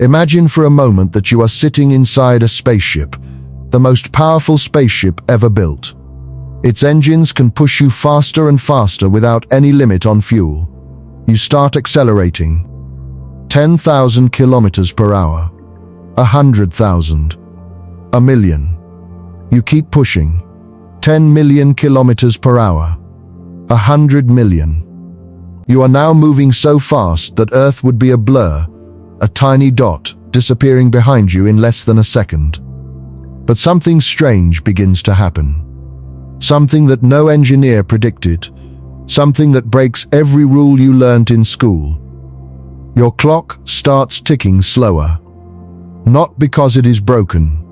Imagine for a moment that you are sitting inside a spaceship, the most powerful spaceship ever built. Its engines can push you faster and faster without any limit on fuel. You start accelerating. 10,000 kilometers per hour. 100,000. A million. You keep pushing. 10 million kilometers per hour. 100 million. You are now moving so fast that Earth would be a blur, a tiny dot disappearing behind you in less than a second. But something strange begins to happen. Something that no engineer predicted. Something that breaks every rule you learned in school. Your clock starts ticking slower. Not because it is broken.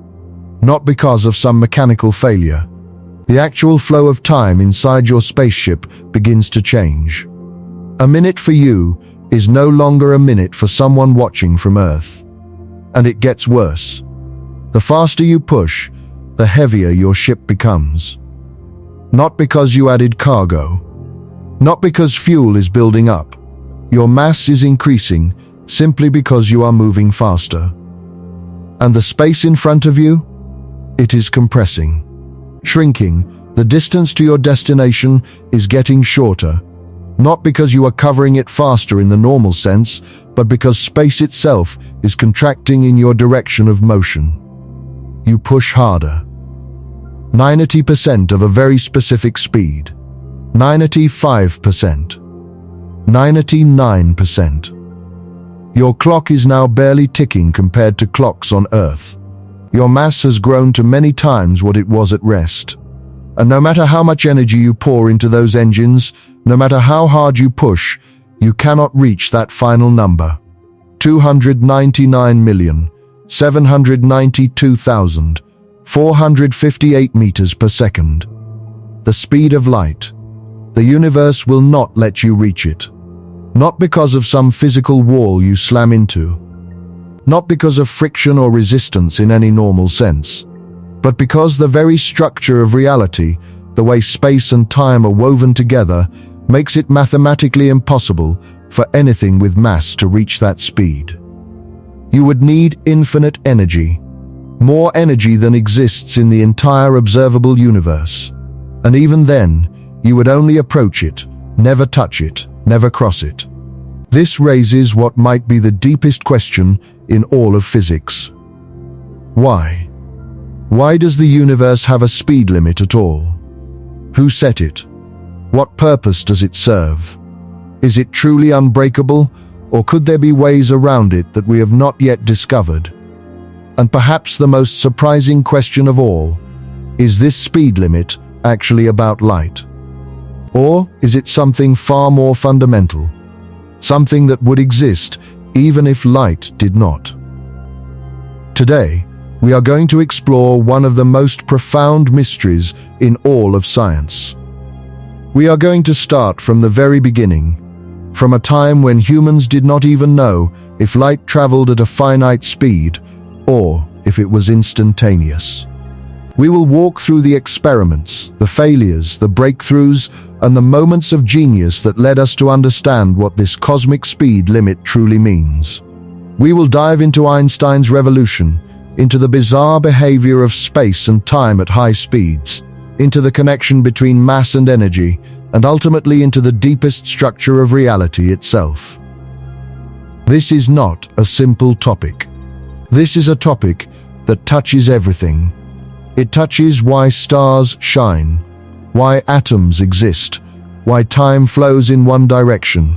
Not because of some mechanical failure. The actual flow of time inside your spaceship begins to change. A minute for you is no longer a minute for someone watching from Earth. And it gets worse. The faster you push, the heavier your ship becomes. Not because you added cargo. Not because fuel is building up. Your mass is increasing simply because you are moving faster. And the space in front of you? It is compressing. Shrinking. The distance to your destination is getting shorter. Not because you are covering it faster in the normal sense, but because space itself is contracting in your direction of motion. You push harder. 90% of a very specific speed. 95%. 99%. Your clock is now barely ticking compared to clocks on Earth. Your mass has grown to many times what it was at rest. And no matter how much energy you pour into those engines, no matter how hard you push, you cannot reach that final number. 299,792,458 meters per second. The speed of light. The universe will not let you reach it. Not because of some physical wall you slam into. Not because of friction or resistance in any normal sense. But because the very structure of reality, the way space and time are woven together, makes it mathematically impossible for anything with mass to reach that speed. You would need infinite energy. More energy than exists in the entire observable universe. And even then, you would only approach it, never touch it, never cross it. This raises what might be the deepest question in all of physics. Why? Why does the universe have a speed limit at all? Who set it? What purpose does it serve? Is it truly unbreakable, or could there be ways around it that we have not yet discovered? And perhaps the most surprising question of all, is this speed limit actually about light? Or is it something far more fundamental? Something that would exist even if light did not? Today, we are going to explore one of the most profound mysteries in all of science. We are going to start from the very beginning, from a time when humans did not even know if light traveled at a finite speed or if it was instantaneous. We will walk through the experiments, the failures, the breakthroughs, and the moments of genius that led us to understand what this cosmic speed limit truly means. We will dive into Einstein's revolution, into the bizarre behavior of space and time at high speeds, into the connection between mass and energy, and ultimately into the deepest structure of reality itself. This is not a simple topic. This is a topic that touches everything. It touches why stars shine, why atoms exist, why time flows in one direction,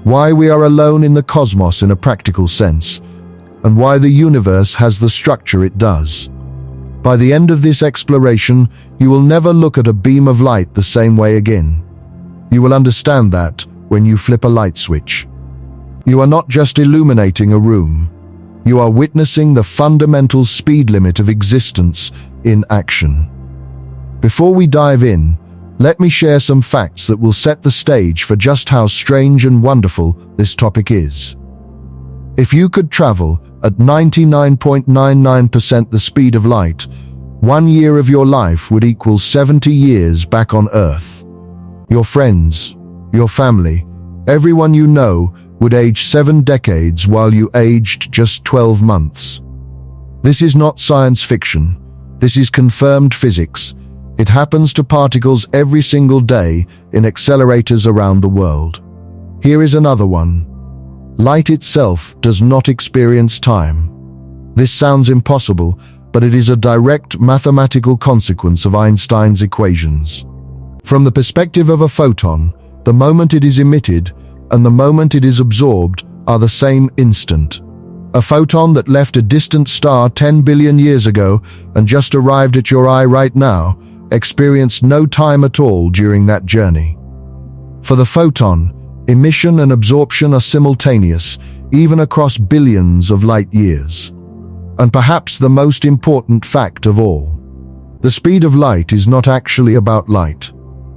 why we are alone in the cosmos in a practical sense, and why the universe has the structure it does. By the end of this exploration, you will never look at a beam of light the same way again. You will understand that when you flip a light switch. You are not just illuminating a room. You are witnessing the fundamental speed limit of existence in action. Before we dive in, let me share some facts that will set the stage for just how strange and wonderful this topic is. If you could travel at 99.99% the speed of light, 1 year of your life would equal 70 years back on Earth. Your friends, your family, everyone you know would age 7 decades while you aged just 12 months. This is not science fiction. This is confirmed physics. It happens to particles every single day in accelerators around the world. Here is another one. Light itself does not experience time. This sounds impossible, but it is a direct mathematical consequence of Einstein's equations. From the perspective of a photon, the moment it is emitted and the moment it is absorbed are the same instant. A photon that left a distant star 10 billion years ago and just arrived at your eye right now experienced no time at all during that journey. For the photon, emission and absorption are simultaneous, even across billions of light years. And perhaps the most important fact of all, the speed of light is not actually about light.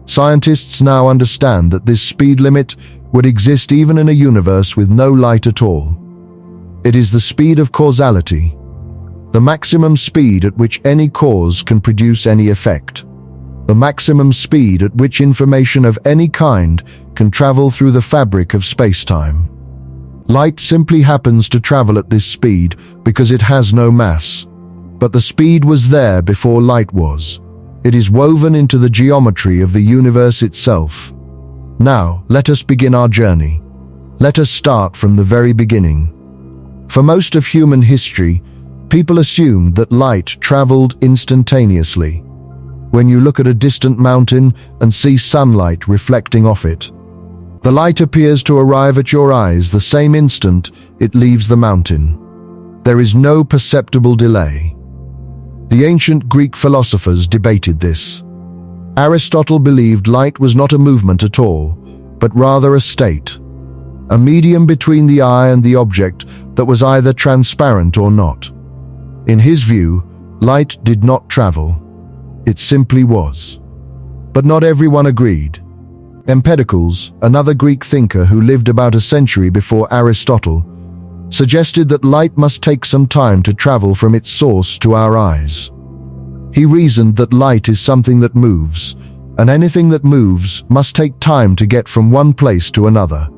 Scientists now understand that this speed limit would exist even in a universe with no light at all. It is the speed of causality, the maximum speed at which any cause can produce any effect, the maximum speed at which information of any kind can travel through the fabric of space-time. Light simply happens to travel at this speed because it has no mass. But the speed was there before light was. It is woven into the geometry of the universe itself. Now, let us begin our journey. Let us start from the very beginning. For most of human history, people assumed that light traveled instantaneously. When you look at a distant mountain and see sunlight reflecting off it, the light appears to arrive at your eyes the same instant it leaves the mountain. There is no perceptible delay. The ancient Greek philosophers debated this. Aristotle believed light was not a movement at all, but rather a state, a medium between the eye and the object that was either transparent or not. In his view, light did not travel. It simply was. But not everyone agreed. Empedocles, another Greek thinker who lived about a century before Aristotle, suggested that light must take some time to travel from its source to our eyes. He reasoned that light is something that moves, and anything that moves must take time to get from one place to another.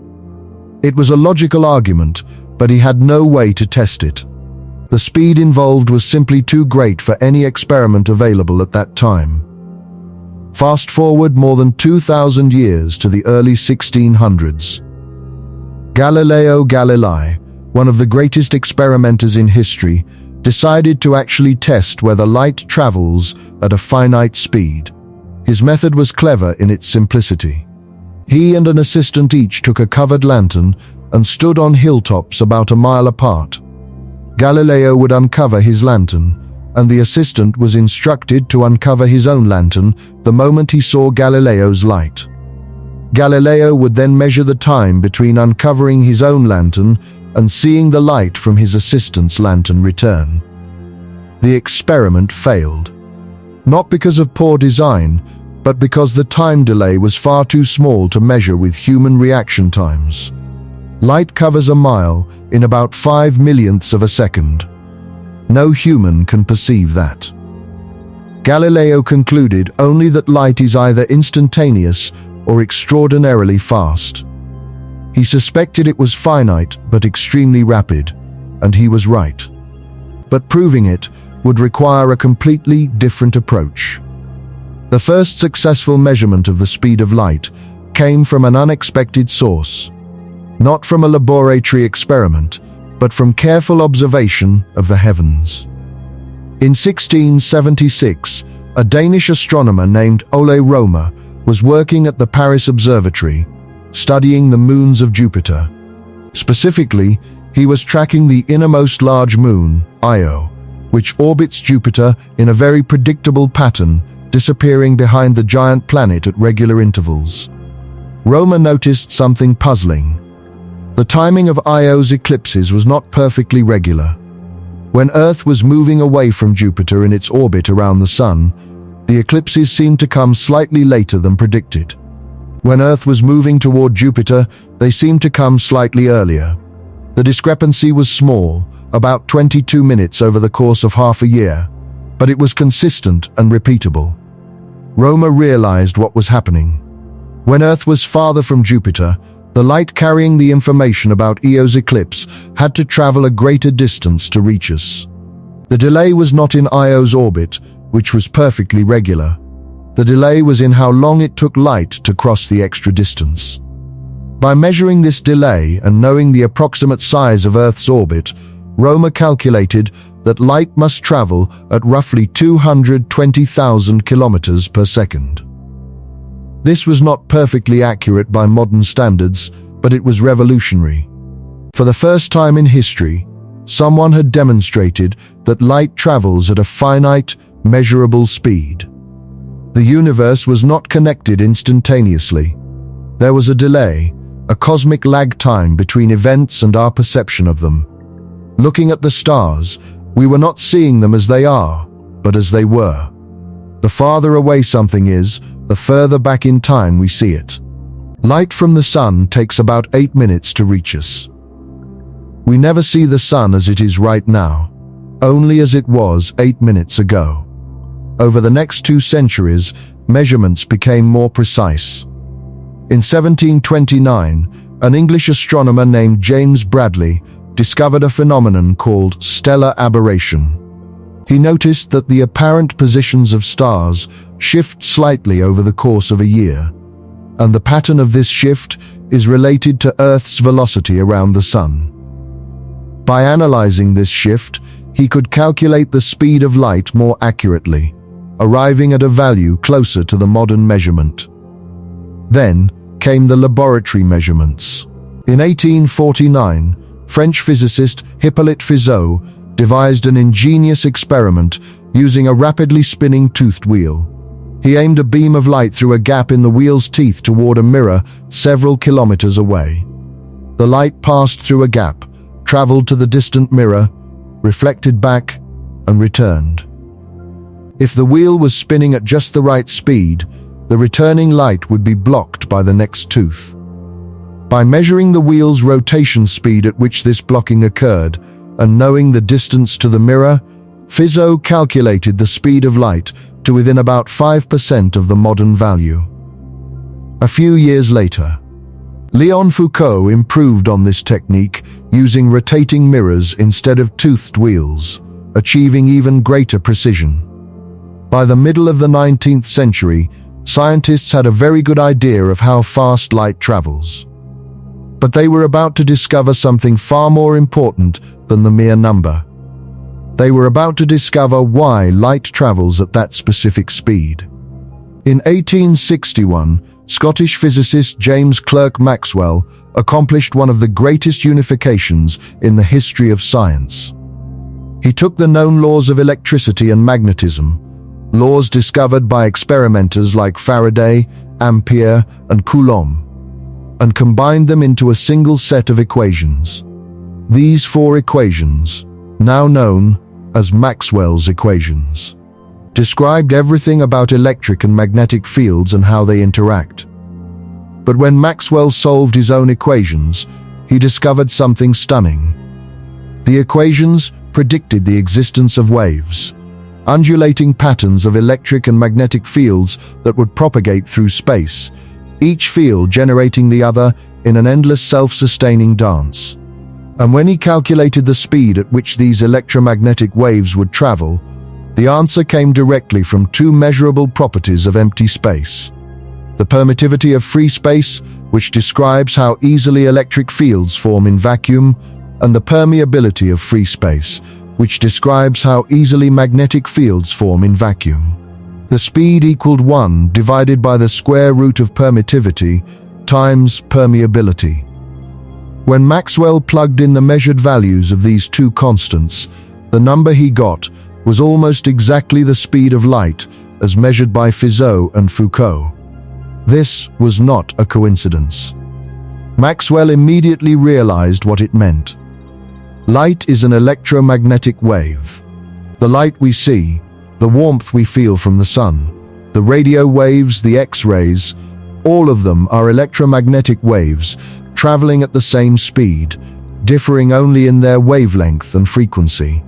It was a logical argument, but he had no way to test it. The speed involved was simply too great for any experiment available at that time. Fast forward more than 2,000 years to the early 1600s. Galileo Galilei, one of the greatest experimenters in history, decided to actually test whether light travels at a finite speed. His method was clever in its simplicity. He and an assistant each took a covered lantern and stood on hilltops about a mile apart. Galileo would uncover his lantern, and the assistant was instructed to uncover his own lantern the moment he saw Galileo's light. Galileo would then measure the time between uncovering his own lantern and seeing the light from his assistant's lantern return. The experiment failed. Not because of poor design, but because the time delay was far too small to measure with human reaction times. Light covers a mile in about 5 millionths of a second. No human can perceive that. Galileo concluded only that light is either instantaneous or extraordinarily fast. He suspected it was finite but extremely rapid, and he was right. But proving it would require a completely different approach. The first successful measurement of the speed of light came from an unexpected source. Not from a laboratory experiment, but from careful observation of the heavens. In 1676, a Danish astronomer named Ole Roemer was working at the Paris Observatory, studying the moons of Jupiter. Specifically, he was tracking the innermost large moon, Io, which orbits Jupiter in a very predictable pattern, disappearing behind the giant planet at regular intervals. Roemer noticed something puzzling. The timing of Io's eclipses was not perfectly regular. When Earth was moving away from Jupiter in its orbit around the Sun, the eclipses seemed to come slightly later than predicted. When Earth was moving toward Jupiter, they seemed to come slightly earlier. The discrepancy was small, about 22 minutes over the course of half a year, but it was consistent and repeatable. Roemer realized what was happening. When Earth was farther from Jupiter, The light carrying the information about Eo's eclipse had to travel a greater distance to reach us. The delay was not in Io's orbit, which was perfectly regular. The delay was in how long it took light to cross the extra distance. By measuring this delay and knowing the approximate size of Earth's orbit, Roemer calculated that light must travel at roughly 220,000 kilometers per second. This was not perfectly accurate by modern standards, but it was revolutionary. For the first time in history, someone had demonstrated that light travels at a finite, measurable speed. The universe was not connected instantaneously. There was a delay, a cosmic lag time between events and our perception of them. Looking at the stars, we were not seeing them as they are, but as they were. The farther away something is, the further back in time we see it. Light from the sun takes about 8 minutes to reach us. We never see the sun as it is right now, only as it was 8 minutes ago. Over the next 2 centuries, measurements became more precise. In 1729, an English astronomer named James Bradley discovered a phenomenon called stellar aberration. He noticed that the apparent positions of stars shift slightly over the course of a year, and the pattern of this shift is related to Earth's velocity around the sun. By analyzing this shift, he could calculate the speed of light more accurately, arriving at a value closer to the modern measurement. Then came the laboratory measurements. In 1849, French physicist Hippolyte Fizeau devised an ingenious experiment using a rapidly spinning toothed wheel. He aimed a beam of light through a gap in the wheel's teeth toward a mirror several kilometers away. The light passed through a gap, traveled to the distant mirror, reflected back, and returned. If the wheel was spinning at just the right speed, the returning light would be blocked by the next tooth. By measuring the wheel's rotation speed at which this blocking occurred, and knowing the distance to the mirror, Fizeau calculated the speed of light to within about 5% of the modern value. A few years later, Léon Foucault improved on this technique using rotating mirrors instead of toothed wheels, achieving even greater precision. By the middle of the 19th century, scientists had a very good idea of how fast light travels. But they were about to discover something far more important than the mere number. They were about to discover why light travels at that specific speed. In 1861, Scottish physicist James Clerk Maxwell accomplished one of the greatest unifications in the history of science. He took the known laws of electricity and magnetism, laws discovered by experimenters like Faraday, Ampere, and Coulomb, and combined them into a single set of equations. These 4 equations, now known as Maxwell's equations, described everything about electric and magnetic fields and how they interact. But when Maxwell solved his own equations, he discovered something stunning. The equations predicted the existence of waves, undulating patterns of electric and magnetic fields that would propagate through space, each field generating the other in an endless self-sustaining dance. And when he calculated the speed at which these electromagnetic waves would travel, the answer came directly from 2 measurable properties of empty space: the permittivity of free space, which describes how easily electric fields form in vacuum, and the permeability of free space, which describes how easily magnetic fields form in vacuum. The speed equaled 1 divided by the square root of permittivity times permeability. When Maxwell plugged in the measured values of these 2 constants, the number he got was almost exactly the speed of light as measured by Fizeau and Foucault. This was not a coincidence. Maxwell immediately realized what it meant. Light is an electromagnetic wave. The light we see, the warmth we feel from the sun, the radio waves, the X-rays, all of them are electromagnetic waves traveling at the same speed, differing only in their wavelength and frequency.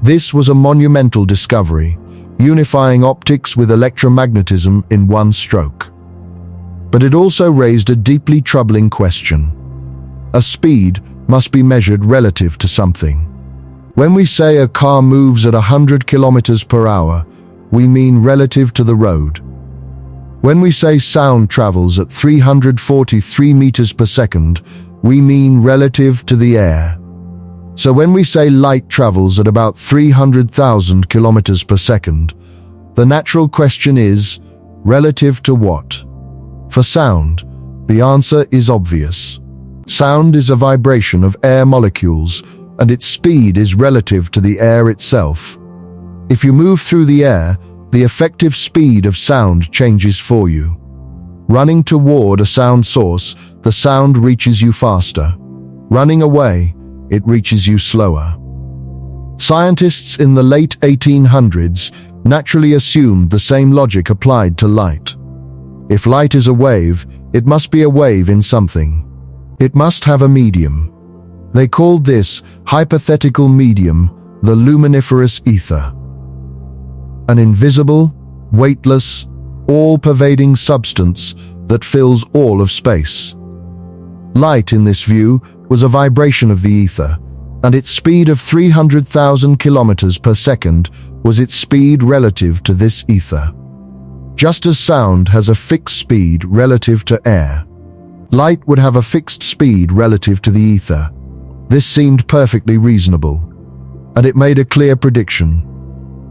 This was a monumental discovery, unifying optics with electromagnetism in one stroke. But it also raised a deeply troubling question. A speed must be measured relative to something. When we say a car moves at 100 kilometers per hour, we mean relative to the road. When we say sound travels at 343 meters per second, we mean relative to the air. So when we say light travels at about 300,000 kilometers per second, the natural question is, relative to what? For sound, the answer is obvious. Sound is a vibration of air molecules, and its speed is relative to the air itself. If you move through the air, the effective speed of sound changes for you. Running toward a sound source, the sound reaches you faster. Running away, it reaches you slower. Scientists in the late 1800s naturally assumed the same logic applied to light. If light is a wave, it must be a wave in something. It must have a medium. They called this hypothetical medium the luminiferous ether. An invisible, weightless, all-pervading substance that fills all of space. Light, in this view, was a vibration of the ether, and its speed of 300,000 kilometers per second was its speed relative to this ether. Just as sound has a fixed speed relative to air, light would have a fixed speed relative to the ether. This seemed perfectly reasonable, and it made a clear prediction.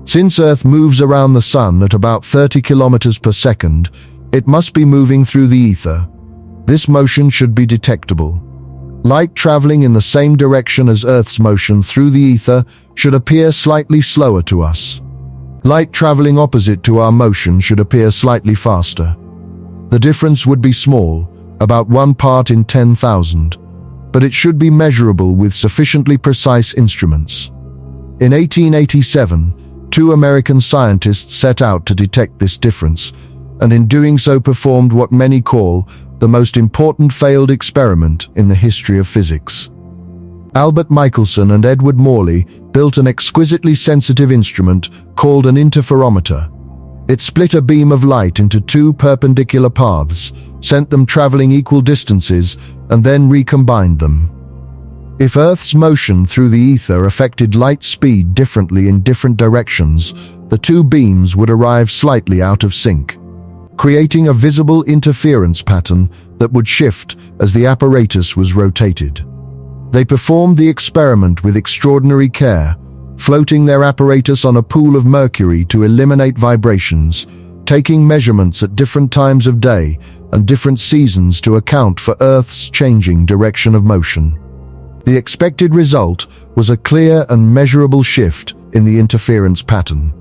Since Earth moves around the Sun at about 30 kilometers per second, it must be moving through the ether. This motion should be detectable. Light traveling in the same direction as Earth's motion through the ether should appear slightly slower to us. Light traveling opposite to our motion should appear slightly faster. The difference would be small, about 1 part in 10,000, but it should be measurable with sufficiently precise instruments. In 1887, 2 American scientists set out to detect this difference, and in doing so performed what many call the most important failed experiment in the history of physics. Albert Michelson and Edward Morley built an exquisitely sensitive instrument called an interferometer. It split a beam of light into 2 perpendicular paths, sent them traveling equal distances, and then recombined them. If Earth's motion through the ether affected light speed differently in different directions, the 2 beams would arrive slightly out of sync, creating a visible interference pattern that would shift as the apparatus was rotated. They performed the experiment with extraordinary care, floating their apparatus on a pool of mercury to eliminate vibrations, taking measurements at different times of day and different seasons to account for Earth's changing direction of motion. The expected result was a clear and measurable shift in the interference pattern.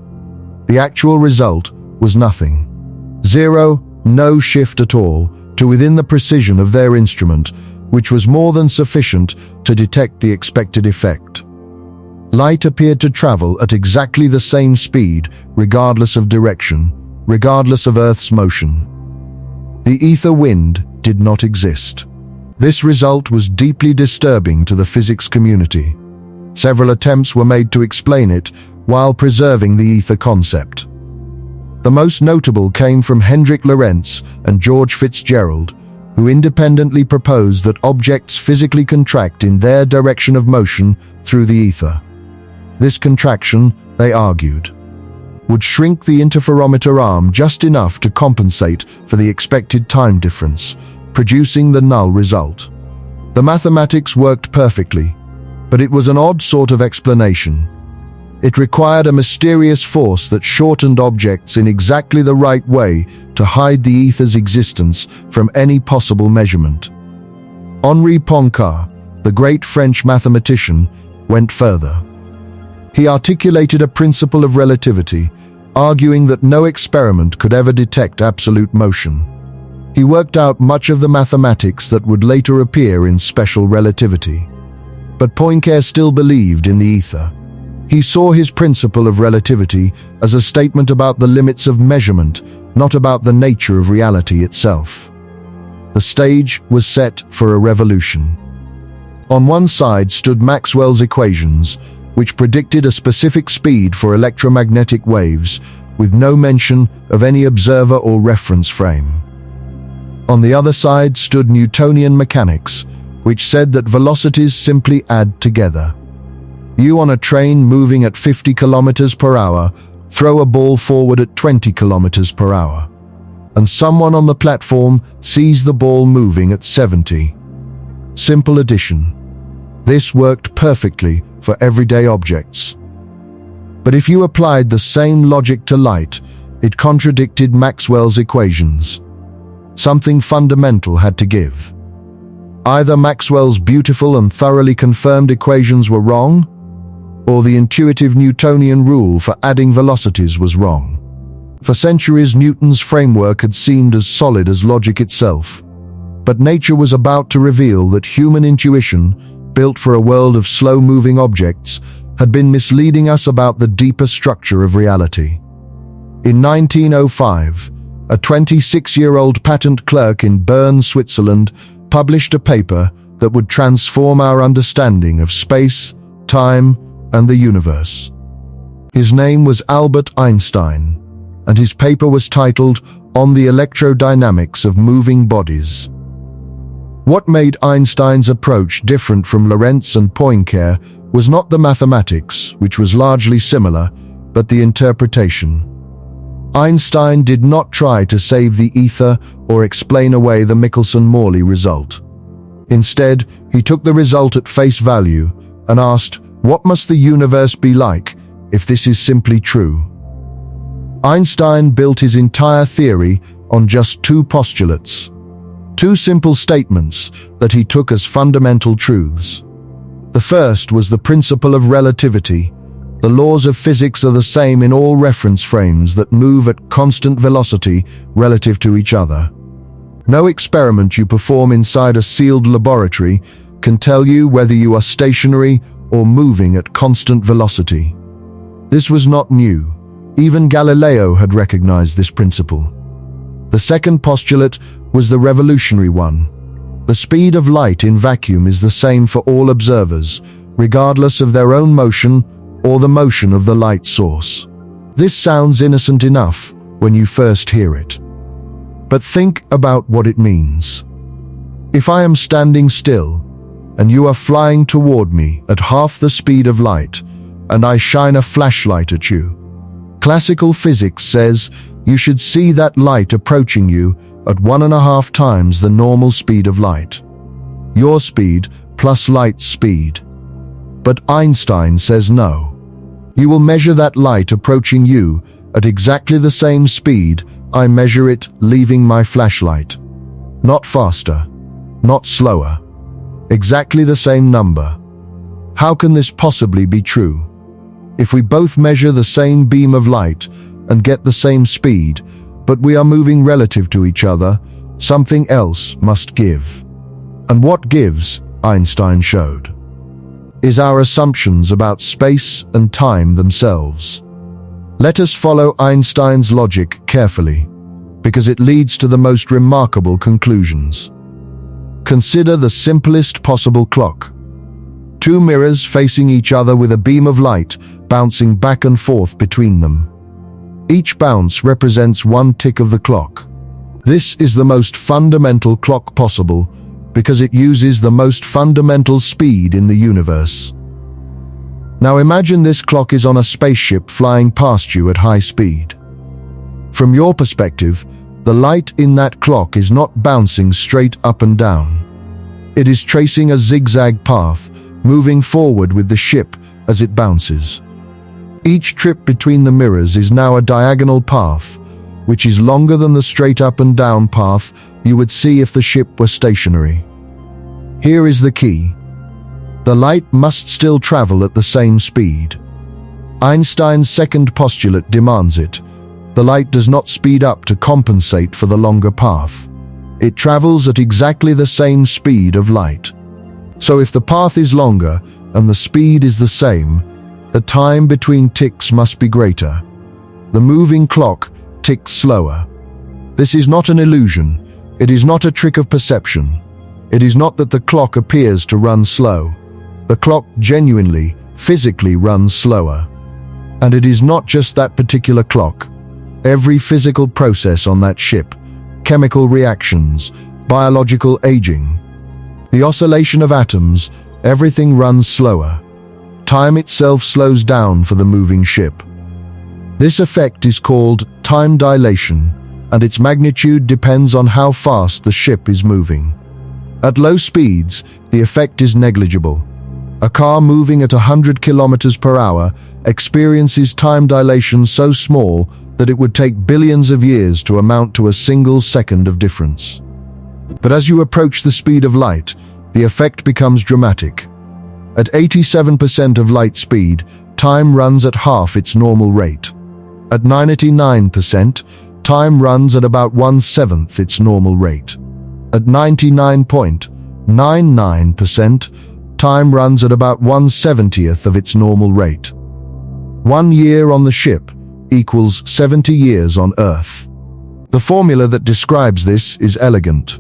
The actual result was nothing. Zero, no shift at all, to within the precision of their instrument, which was more than sufficient to detect the expected effect. Light appeared to travel at exactly the same speed, regardless of direction, regardless of Earth's motion. The ether wind did not exist. This result was deeply disturbing to the physics community. Several attempts were made to explain it while preserving the ether concept. The most notable came from Hendrik Lorentz and George Fitzgerald, who independently proposed that objects physically contract in their direction of motion through the ether. This contraction, they argued, would shrink the interferometer arm just enough to compensate for the expected time difference, producing the null result. The mathematics worked perfectly, but it was an odd sort of explanation. It required a mysterious force that shortened objects in exactly the right way to hide the ether's existence from any possible measurement. Henri Poincaré, the great French mathematician, went further. He articulated a principle of relativity, arguing that no experiment could ever detect absolute motion. He worked out much of the mathematics that would later appear in special relativity. But Poincaré still believed in the ether. He saw his principle of relativity as a statement about the limits of measurement, not about the nature of reality itself. The stage was set for a revolution. On one side stood Maxwell's equations, which predicted a specific speed for electromagnetic waves, with no mention of any observer or reference frame. On the other side stood Newtonian mechanics, which said that velocities simply add together. You on a train moving at 50 kilometers per hour throw a ball forward at 20 kilometers per hour, and someone on the platform sees the ball moving at 70. Simple addition. This worked perfectly for everyday objects. But if you applied the same logic to light, it contradicted Maxwell's equations. Something fundamental had to give. Either Maxwell's beautiful and thoroughly confirmed equations were wrong, or the intuitive Newtonian rule for adding velocities was wrong. For centuries, Newton's framework had seemed as solid as logic itself. But nature was about to reveal that human intuition, built for a world of slow-moving objects, had been misleading us about the deeper structure of reality. In 1905, a 26-year-old patent clerk in Bern, Switzerland, published a paper that would transform our understanding of space, time, and the universe. His name was Albert Einstein, and his paper was titled On the Electrodynamics of Moving Bodies. What made Einstein's approach different from Lorentz and Poincare was not the mathematics, which was largely similar, but the interpretation. Einstein did not try to save the ether or explain away the Michelson-Morley result. Instead, he took the result at face value and asked, what must the universe be like if this is simply true? Einstein built his entire theory on just two postulates, two simple statements that he took as fundamental truths. The first was the principle of relativity. The laws of physics are the same in all reference frames that move at constant velocity relative to each other. No experiment you perform inside a sealed laboratory can tell you whether you are stationary or moving at constant velocity. This was not new. Even Galileo had recognized this principle. The second postulate was the revolutionary one. The speed of light in vacuum is the same for all observers, regardless of their own motion or the motion of the light source. This sounds innocent enough when you first hear it. But think about what it means. If I am standing still, and you are flying toward me at half the speed of light, and I shine a flashlight at you, classical physics says you should see that light approaching you at 1.5 times the normal speed of light. Your speed plus light's speed. But Einstein says no. You will measure that light approaching you at exactly the same speed I measure it leaving my flashlight. Not faster, not slower. Exactly the same number. How can this possibly be true? If we both measure the same beam of light and get the same speed, but we are moving relative to each other, something else must give. And what gives, Einstein showed, is our assumptions about space and time themselves. Let us follow Einstein's logic carefully, because it leads to the most remarkable conclusions. Consider the simplest possible clock. Two mirrors facing each other with a beam of light bouncing back and forth between them. Each bounce represents one tick of the clock. This is the most fundamental clock possible because it uses the most fundamental speed in the universe. Now imagine this clock is on a spaceship flying past you at high speed. From your perspective, the light in that clock is not bouncing straight up and down. It is tracing a zigzag path, moving forward with the ship as it bounces. Each trip between the mirrors is now a diagonal path, which is longer than the straight up and down path you would see if the ship were stationary. Here is the key. The light must still travel at the same speed. Einstein's second postulate demands it. The light does not speed up to compensate for the longer path. It travels at exactly the same speed of light. So if the path is longer and the speed is the same, the time between ticks must be greater. The moving clock ticks slower. This is not an illusion. It is not a trick of perception. It is not that the clock appears to run slow. The clock genuinely, physically runs slower. And it is not just that particular clock. Every physical process on that ship chemical reactions, biological aging. The oscillation of atoms, everything runs slower. Time itself slows down for the moving ship. This effect is called time dilation, and its magnitude depends on how fast the ship is moving. At low speeds, the effect is negligible. A car moving at 100 kilometers per hour experiences time dilation so small that it would take billions of years to amount to a single second of difference. But as you approach the speed of light, the effect becomes dramatic. At 87% of light speed, time runs at half its normal rate. At 99%, time runs at about 1/7 its normal rate. At 99.99%, time runs at about 1/70th of its normal rate. 1 year on the ship equals 70 years on Earth. The formula that describes this is elegant.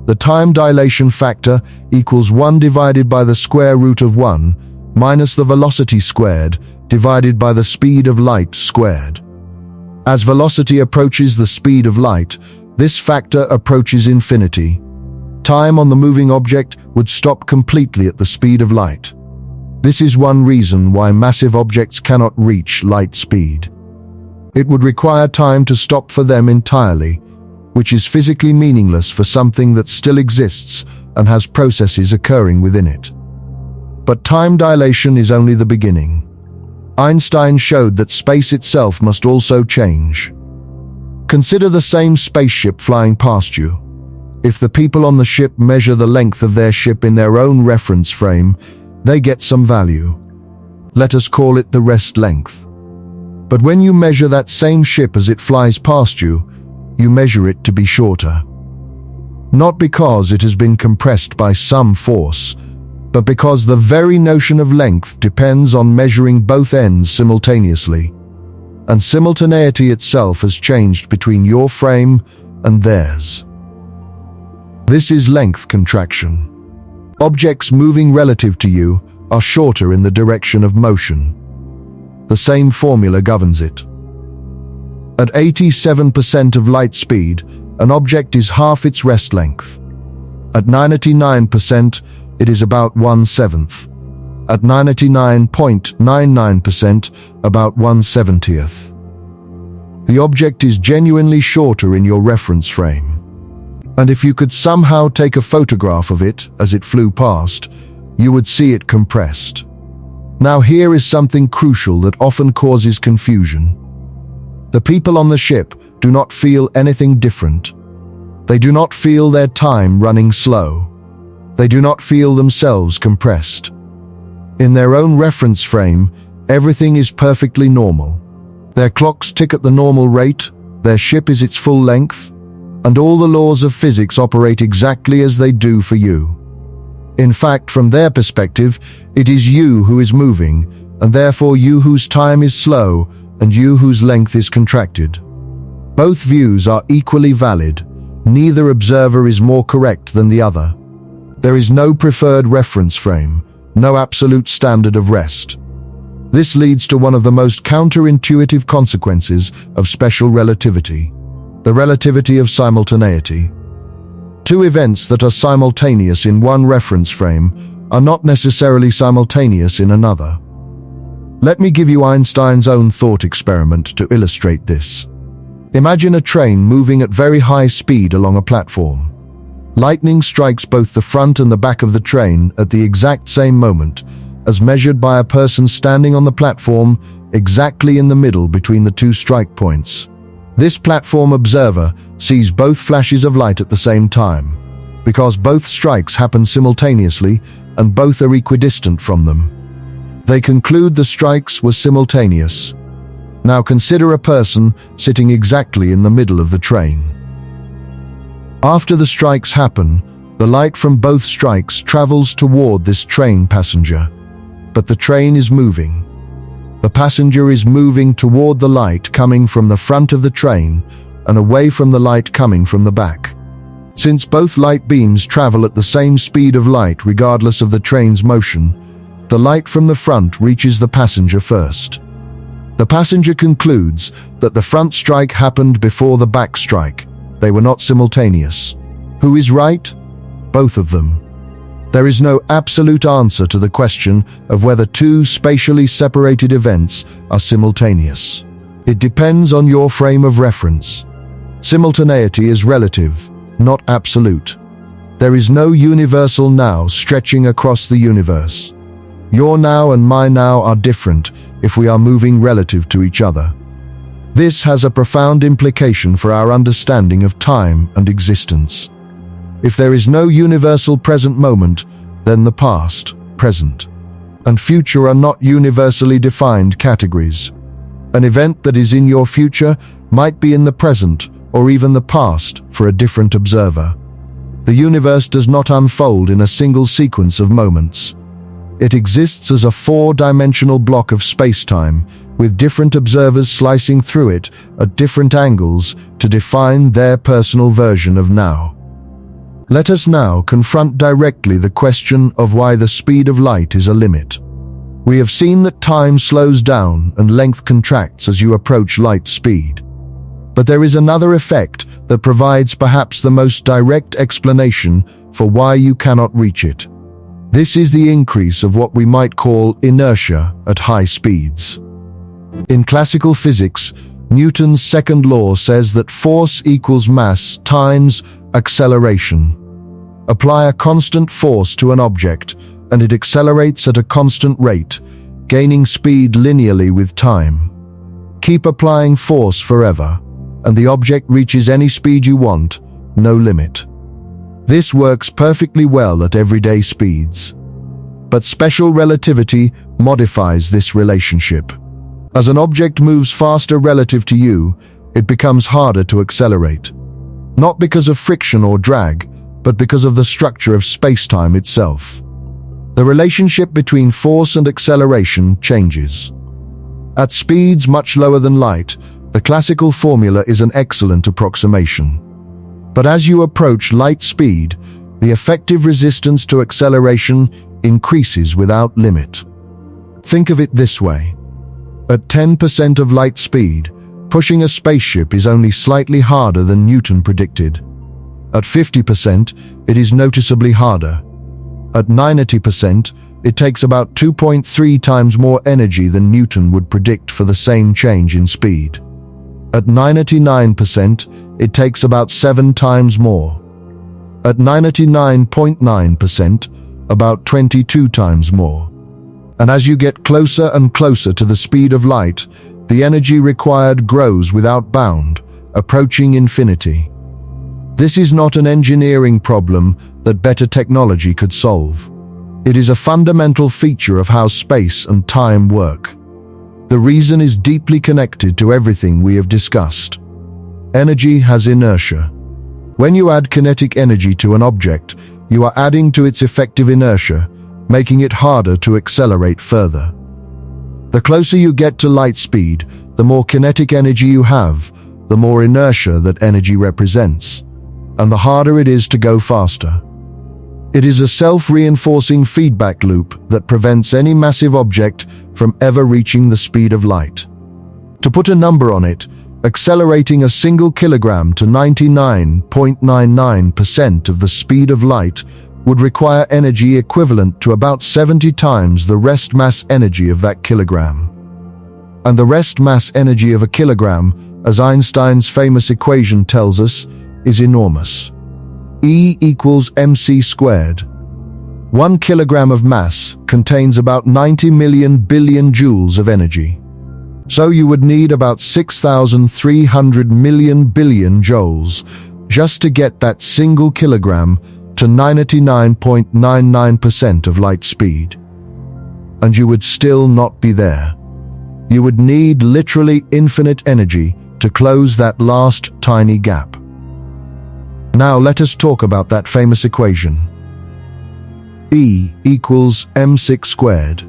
The time dilation factor equals 1 divided by the square root of 1 minus the velocity squared divided by the speed of light squared. As velocity approaches the speed of light, this factor approaches infinity. Time on the moving object would stop completely at the speed of light. This is one reason why massive objects cannot reach light speed. It would require time to stop for them entirely, which is physically meaningless for something that still exists and has processes occurring within it. But time dilation is only the beginning. Einstein showed that space itself must also change. Consider the same spaceship flying past you. If the people on the ship measure the length of their ship in their own reference frame, they get some value. Let us call it the rest length. But when you measure that same ship as it flies past you, you measure it to be shorter. Not because it has been compressed by some force, but because the very notion of length depends on measuring both ends simultaneously. And simultaneity itself has changed between your frame and theirs. This is length contraction. Objects moving relative to you are shorter in the direction of motion. The same formula governs it. At 87% of light speed, an object is half its rest length. At 99%, it is about 1/7. At 99.99%, about 1/70th. The object is genuinely shorter in your reference frame. And if you could somehow take a photograph of it as it flew past, you would see it compressed. Now here is something crucial that often causes confusion. The people on the ship do not feel anything different. They do not feel their time running slow. They do not feel themselves compressed. In their own reference frame, everything is perfectly normal. Their clocks tick at the normal rate, their ship is its full length, and all the laws of physics operate exactly as they do for you. In fact, from their perspective, it is you who is moving, and therefore you whose time is slow, and you whose length is contracted. Both views are equally valid. Neither observer is more correct than the other. There is no preferred reference frame, no absolute standard of rest. This leads to one of the most counterintuitive consequences of special relativity, the relativity of simultaneity. Two events that are simultaneous in one reference frame are not necessarily simultaneous in another. Let me give you Einstein's own thought experiment to illustrate this. Imagine a train moving at very high speed along a platform. Lightning strikes both the front and the back of the train at the exact same moment, as measured by a person standing on the platform exactly in the middle between the two strike points. This platform observer sees both flashes of light at the same time, because both strikes happen simultaneously and both are equidistant from them. They conclude the strikes were simultaneous. Now consider a person sitting exactly in the middle of the train. After the strikes happen, the light from both strikes travels toward this train passenger. But the train is moving. The passenger is moving toward the light coming from the front of the train and away from the light coming from the back. Since both light beams travel at the same speed of light regardless of the train's motion, the light from the front reaches the passenger first. The passenger concludes that the front strike happened before the back strike, They were not simultaneous. Who is right? Both of them. There is no absolute answer to the question of whether two spatially separated events are simultaneous. It depends on your frame of reference. Simultaneity is relative, not absolute. There is no universal now stretching across the universe. Your now and my now are different if we are moving relative to each other. This has a profound implication for our understanding of time and existence. If there is no universal present moment, then the past, present, and future are not universally defined categories. An event that is in your future might be in the present or even the past for a different observer. The universe does not unfold in a single sequence of moments. It exists as a four-dimensional block of space-time, with different observers slicing through it at different angles to define their personal version of now. Let us now confront directly the question of why the speed of light is a limit. We have seen that time slows down and length contracts as you approach light speed. But there is another effect that provides perhaps the most direct explanation for why you cannot reach it. This is the increase of what we might call inertia at high speeds. In classical physics, Newton's second law says that force equals mass times acceleration. Apply a constant force to an object, and it accelerates at a constant rate, gaining speed linearly with time. Keep applying force forever, and the object reaches any speed you want, no limit. This works perfectly well at everyday speeds. But special relativity modifies this relationship. As an object moves faster relative to you, it becomes harder to accelerate. Not because of friction or drag, but because of the structure of space-time itself. The relationship between force and acceleration changes. At speeds much lower than light, the classical formula is an excellent approximation. But as you approach light speed, the effective resistance to acceleration increases without limit. Think of it this way. At 10% of light speed, pushing a spaceship is only slightly harder than Newton predicted. At 50%, it is noticeably harder. At 90%, it takes about 2.3 times more energy than Newton would predict for the same change in speed. At 99%, it takes about 7 times more. At 99.9%, about 22 times more. And as you get closer and closer to the speed of light, the energy required grows without bound, approaching infinity. This is not an engineering problem that better technology could solve. It is a fundamental feature of how space and time work. The reason is deeply connected to everything we have discussed. Energy has inertia. When you add kinetic energy to an object, you are adding to its effective inertia, making it harder to accelerate further. The closer you get to light speed, the more kinetic energy you have, the more inertia that energy represents, and the harder it is to go faster. It is a self-reinforcing feedback loop that prevents any massive object from ever reaching the speed of light. To put a number on it, accelerating a single kilogram to 99.99% of the speed of light would require energy equivalent to about 70 times the rest mass energy of that kilogram. And the rest mass energy of a kilogram, as Einstein's famous equation tells us, is enormous. E equals mc squared. 1 kilogram of mass contains about 90 million billion joules of energy. So you would need about 6,300 million billion joules just to get that single kilogram to 99.99% of light speed. And you would still not be there. You would need literally infinite energy to close that last tiny gap. Now let us talk about that famous equation. E equals mc squared.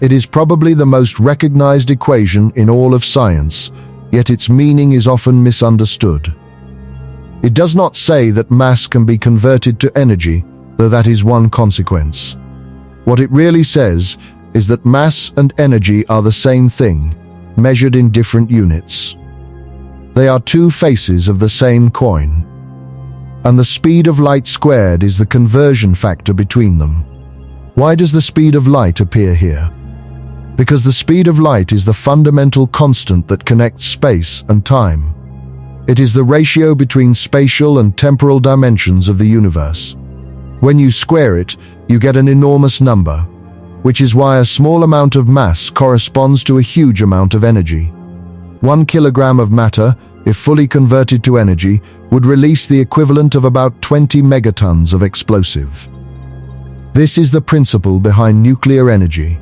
It is probably the most recognized equation in all of science, yet its meaning is often misunderstood. It does not say that mass can be converted to energy, though that is one consequence. What it really says is that mass and energy are the same thing, measured in different units. They are two faces of the same coin. And the speed of light squared is the conversion factor between them. Why does the speed of light appear here? Because the speed of light is the fundamental constant that connects space and time. It is the ratio between spatial and temporal dimensions of the universe. When you square it, you get an enormous number, which is why a small amount of mass corresponds to a huge amount of energy. 1 kilogram of matter, if fully converted to energy, would release the equivalent of about 20 megatons of explosive. This is the principle behind nuclear energy.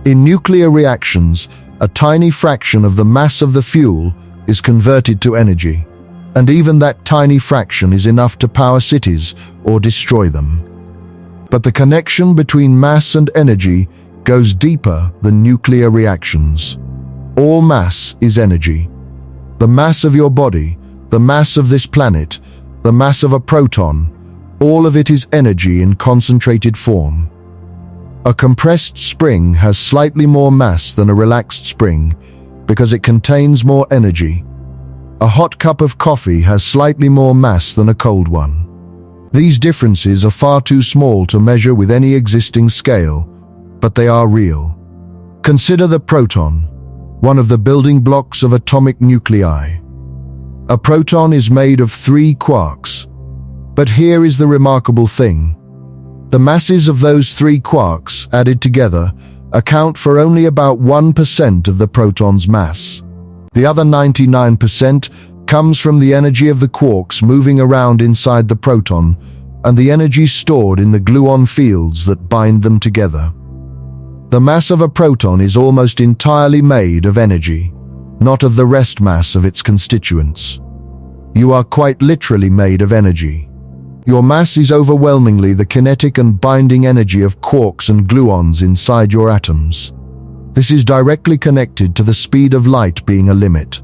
In nuclear reactions, a tiny fraction of the mass of the fuel is converted to energy, and even that tiny fraction is enough to power cities or destroy them. But the connection between mass and energy goes deeper than nuclear reactions. All mass is energy. The mass of your body, the mass of this planet, the mass of a proton, all of it is energy in concentrated form. A compressed spring has slightly more mass than a relaxed spring because it contains more energy. A hot cup of coffee has slightly more mass than a cold one. These differences are far too small to measure with any existing scale, but they are real. Consider the proton, one of the building blocks of atomic nuclei. A proton is made of 3 quarks. But here is the remarkable thing. The masses of those 3 quarks added together account for only about 1% of the proton's mass. The other 99% comes from the energy of the quarks moving around inside the proton and the energy stored in the gluon fields that bind them together. The mass of a proton is almost entirely made of energy, not of the rest mass of its constituents. You are quite literally made of energy. Your mass is overwhelmingly the kinetic and binding energy of quarks and gluons inside your atoms. This is directly connected to the speed of light being a limit.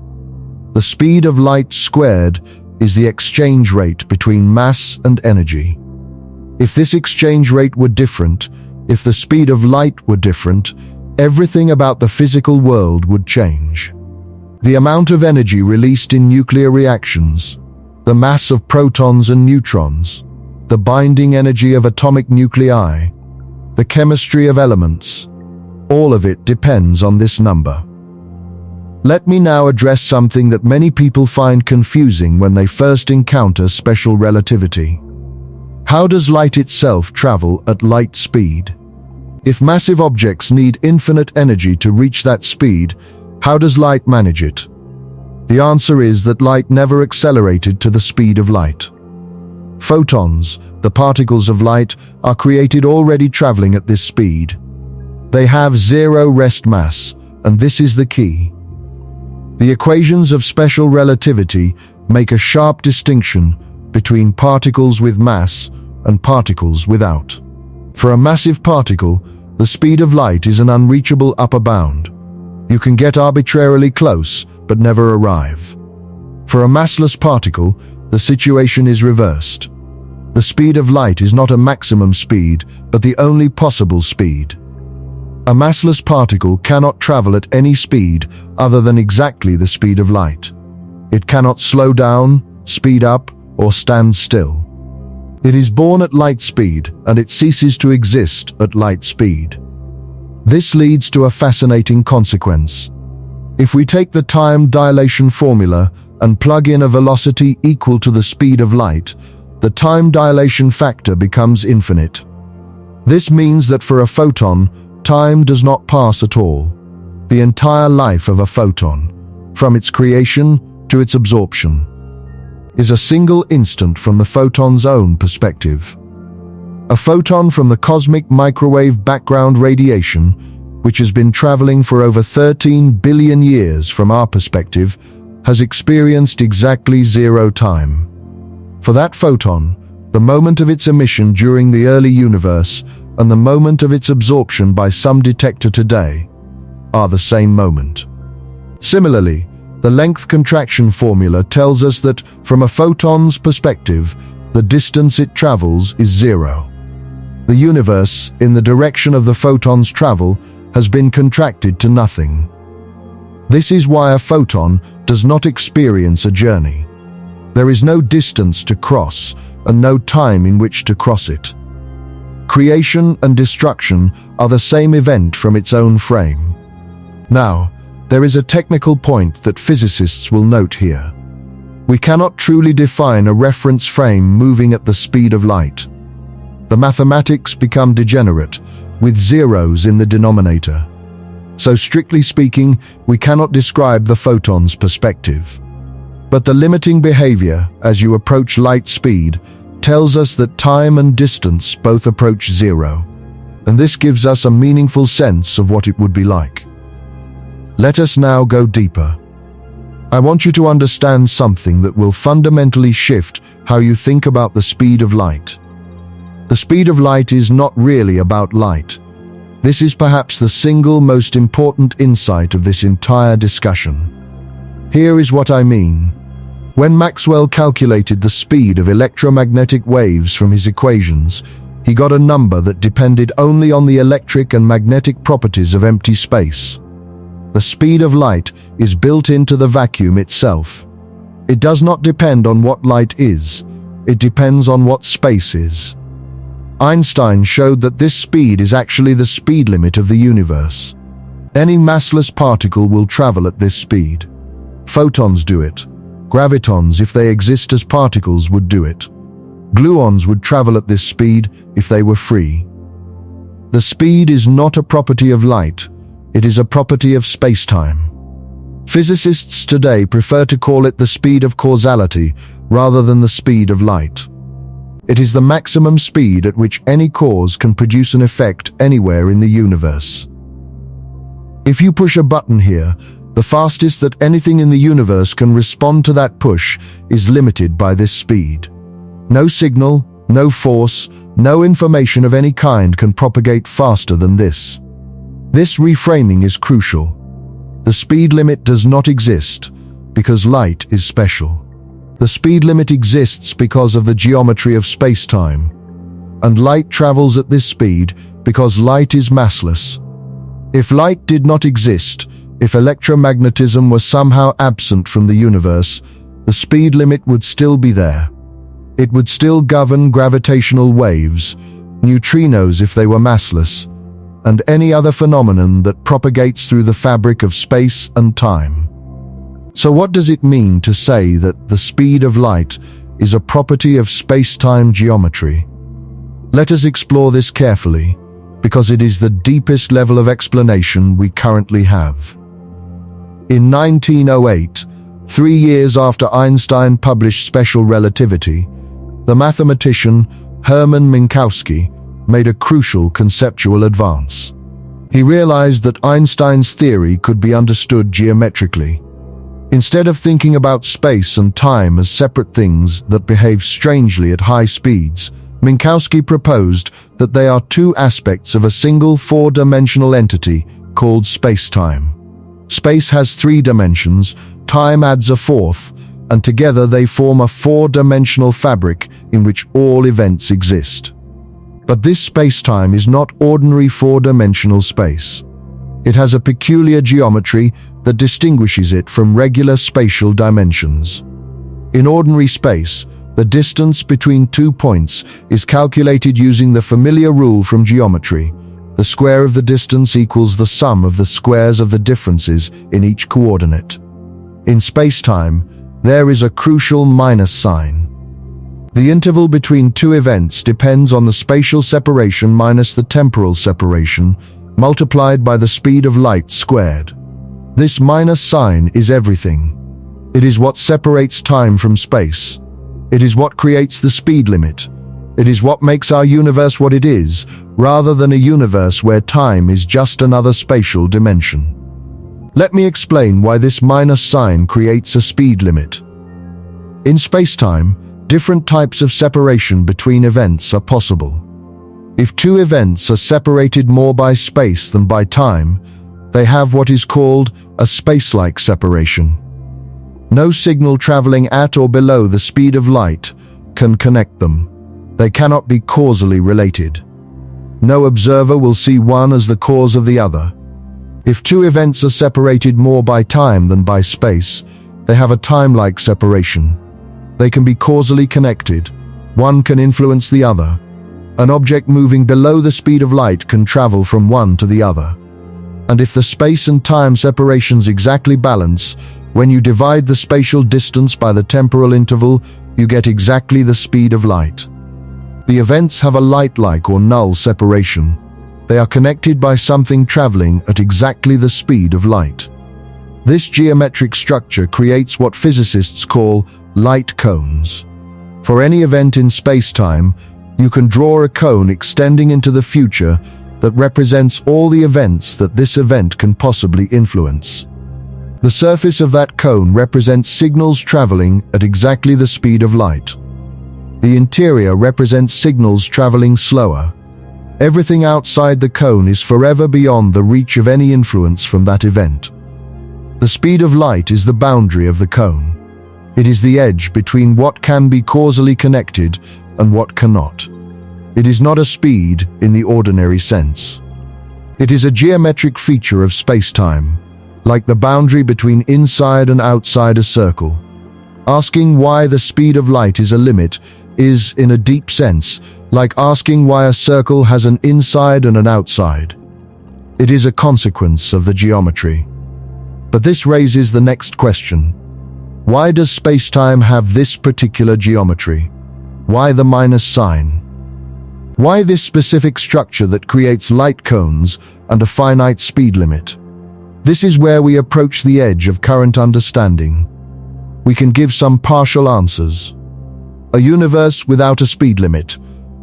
The speed of light squared is the exchange rate between mass and energy. If this exchange rate were different, if the speed of light were different, everything about the physical world would change. The amount of energy released in nuclear reactions, the mass of protons and neutrons, the binding energy of atomic nuclei, the chemistry of elements, all of it depends on this number. Let me now address something that many people find confusing when they first encounter special relativity. How does light itself travel at light speed? If massive objects need infinite energy to reach that speed, how does light manage it? The answer is that light never accelerated to the speed of light. Photons, the particles of light, are created already traveling at this speed. They have zero rest mass, and this is the key. The equations of special relativity make a sharp distinction between particles with mass and particles without. For a massive particle, the speed of light is an unreachable upper bound. You can get arbitrarily close, but never arrive. For a massless particle, the situation is reversed. The speed of light is not a maximum speed, but the only possible speed. A massless particle cannot travel at any speed other than exactly the speed of light. It cannot slow down, speed up, or stand still. It is born at light speed, and it ceases to exist at light speed. This leads to a fascinating consequence. If we take the time dilation formula and plug in a velocity equal to the speed of light, the time dilation factor becomes infinite. This means that for a photon, time does not pass at all. The entire life of a photon, from its creation to its absorption, is a single instant from the photon's own perspective. A photon from the cosmic microwave background radiation, which has been traveling for over 13 billion years from our perspective, has experienced exactly zero time. For that photon, the moment of its emission during the early universe and the moment of its absorption by some detector today are the same moment. Similarly, the length contraction formula tells us that from a photon's perspective, the distance it travels is zero. The universe, in the direction of the photon's travel, has been contracted to nothing. This is why a photon does not experience a journey. There is no distance to cross and no time in which to cross it. Creation and destruction are the same event from its own frame. Now, there is a technical point that physicists will note here. We cannot truly define a reference frame moving at the speed of light. The mathematics become degenerate, with zeros in the denominator. So strictly speaking, we cannot describe the photon's perspective. But the limiting behavior as you approach light speed tells us that time and distance both approach zero, and this gives us a meaningful sense of what it would be like. Let us now go deeper. I want you to understand something that will fundamentally shift how you think about the speed of light. The speed of light is not really about light. This is perhaps the single most important insight of this entire discussion. Here is what I mean. When Maxwell calculated the speed of electromagnetic waves from his equations, he got a number that depended only on the electric and magnetic properties of empty space. The speed of light is built into the vacuum itself. It does not depend on what light is, it depends on what space is. Einstein showed that this speed is actually the speed limit of the universe. Any massless particle will travel at this speed. Photons do it. Gravitons, if they exist as particles, would do it. Gluons would travel at this speed if they were free. The speed is not a property of light, it is a property of space-time. Physicists today prefer to call it the speed of causality rather than the speed of light. It is the maximum speed at which any cause can produce an effect anywhere in the universe. If you push a button here, the fastest that anything in the universe can respond to that push is limited by this speed. No signal, no force, no information of any kind can propagate faster than this. This reframing is crucial. The speed limit does not exist because light is special. The speed limit exists because of the geometry of space-time, and light travels at this speed because light is massless. If light did not exist, if electromagnetism was somehow absent from the universe, the speed limit would still be there. It would still govern gravitational waves, neutrinos if they were massless, and any other phenomenon that propagates through the fabric of space and time. So what does it mean to say that the speed of light is a property of space-time geometry? Let us explore this carefully, because it is the deepest level of explanation we currently have. In 1908, 3 years after Einstein published special relativity, the mathematician Hermann Minkowski made a crucial conceptual advance. He realized that Einstein's theory could be understood geometrically. Instead of thinking about space and time as separate things that behave strangely at high speeds, Minkowski proposed that they are two aspects of a single four-dimensional entity called space-time. Space has 3 dimensions, time adds a 4th, and together they form a 4-dimensional fabric in which all events exist. But this space-time is not ordinary 4-dimensional space. It has a peculiar geometry that distinguishes it from regular spatial dimensions. In ordinary space, the distance between 2 points is calculated using the familiar rule from geometry. The square of the distance equals the sum of the squares of the differences in each coordinate. In space-time, there is a crucial minus sign. The interval between 2 events depends on the spatial separation minus the temporal separation, multiplied by the speed of light squared. This minus sign is everything. It is what separates time from space. It is what creates the speed limit. It is what makes our universe what it is, rather than a universe where time is just another spatial dimension. Let me explain why this minus sign creates a speed limit. In space-time, different types of separation between events are possible. If 2 events are separated more by space than by time, they have what is called a space-like separation. No signal traveling at or below the speed of light can connect them. They cannot be causally related. No observer will see one as the cause of the other. If two events are separated more by time than by space, they have a time-like separation. They can be causally connected. One can influence the other. An object moving below the speed of light can travel from one to the other. And if the space and time separations exactly balance, when you divide the spatial distance by the temporal interval, you get exactly the speed of light. The events have a light-like or null separation. They are connected by something traveling at exactly the speed of light. This geometric structure creates what physicists call light cones. For any event in space-time, you can draw a cone extending into the future that represents all the events that this event can possibly influence. The surface of that cone represents signals traveling at exactly the speed of light. The interior represents signals traveling slower. Everything outside the cone is forever beyond the reach of any influence from that event. The speed of light is the boundary of the cone. It is the edge between what can be causally connected and what cannot. It is not a speed in the ordinary sense. It is a geometric feature of space-time, like the boundary between inside and outside a circle. Asking why the speed of light is a limit is, in a deep sense, like asking why a circle has an inside and an outside. It is a consequence of the geometry. But this raises the next question. Why does space-time have this particular geometry? Why the minus sign? Why this specific structure that creates light cones and a finite speed limit? This is where we approach the edge of current understanding. We can give some partial answers. A universe without a speed limit,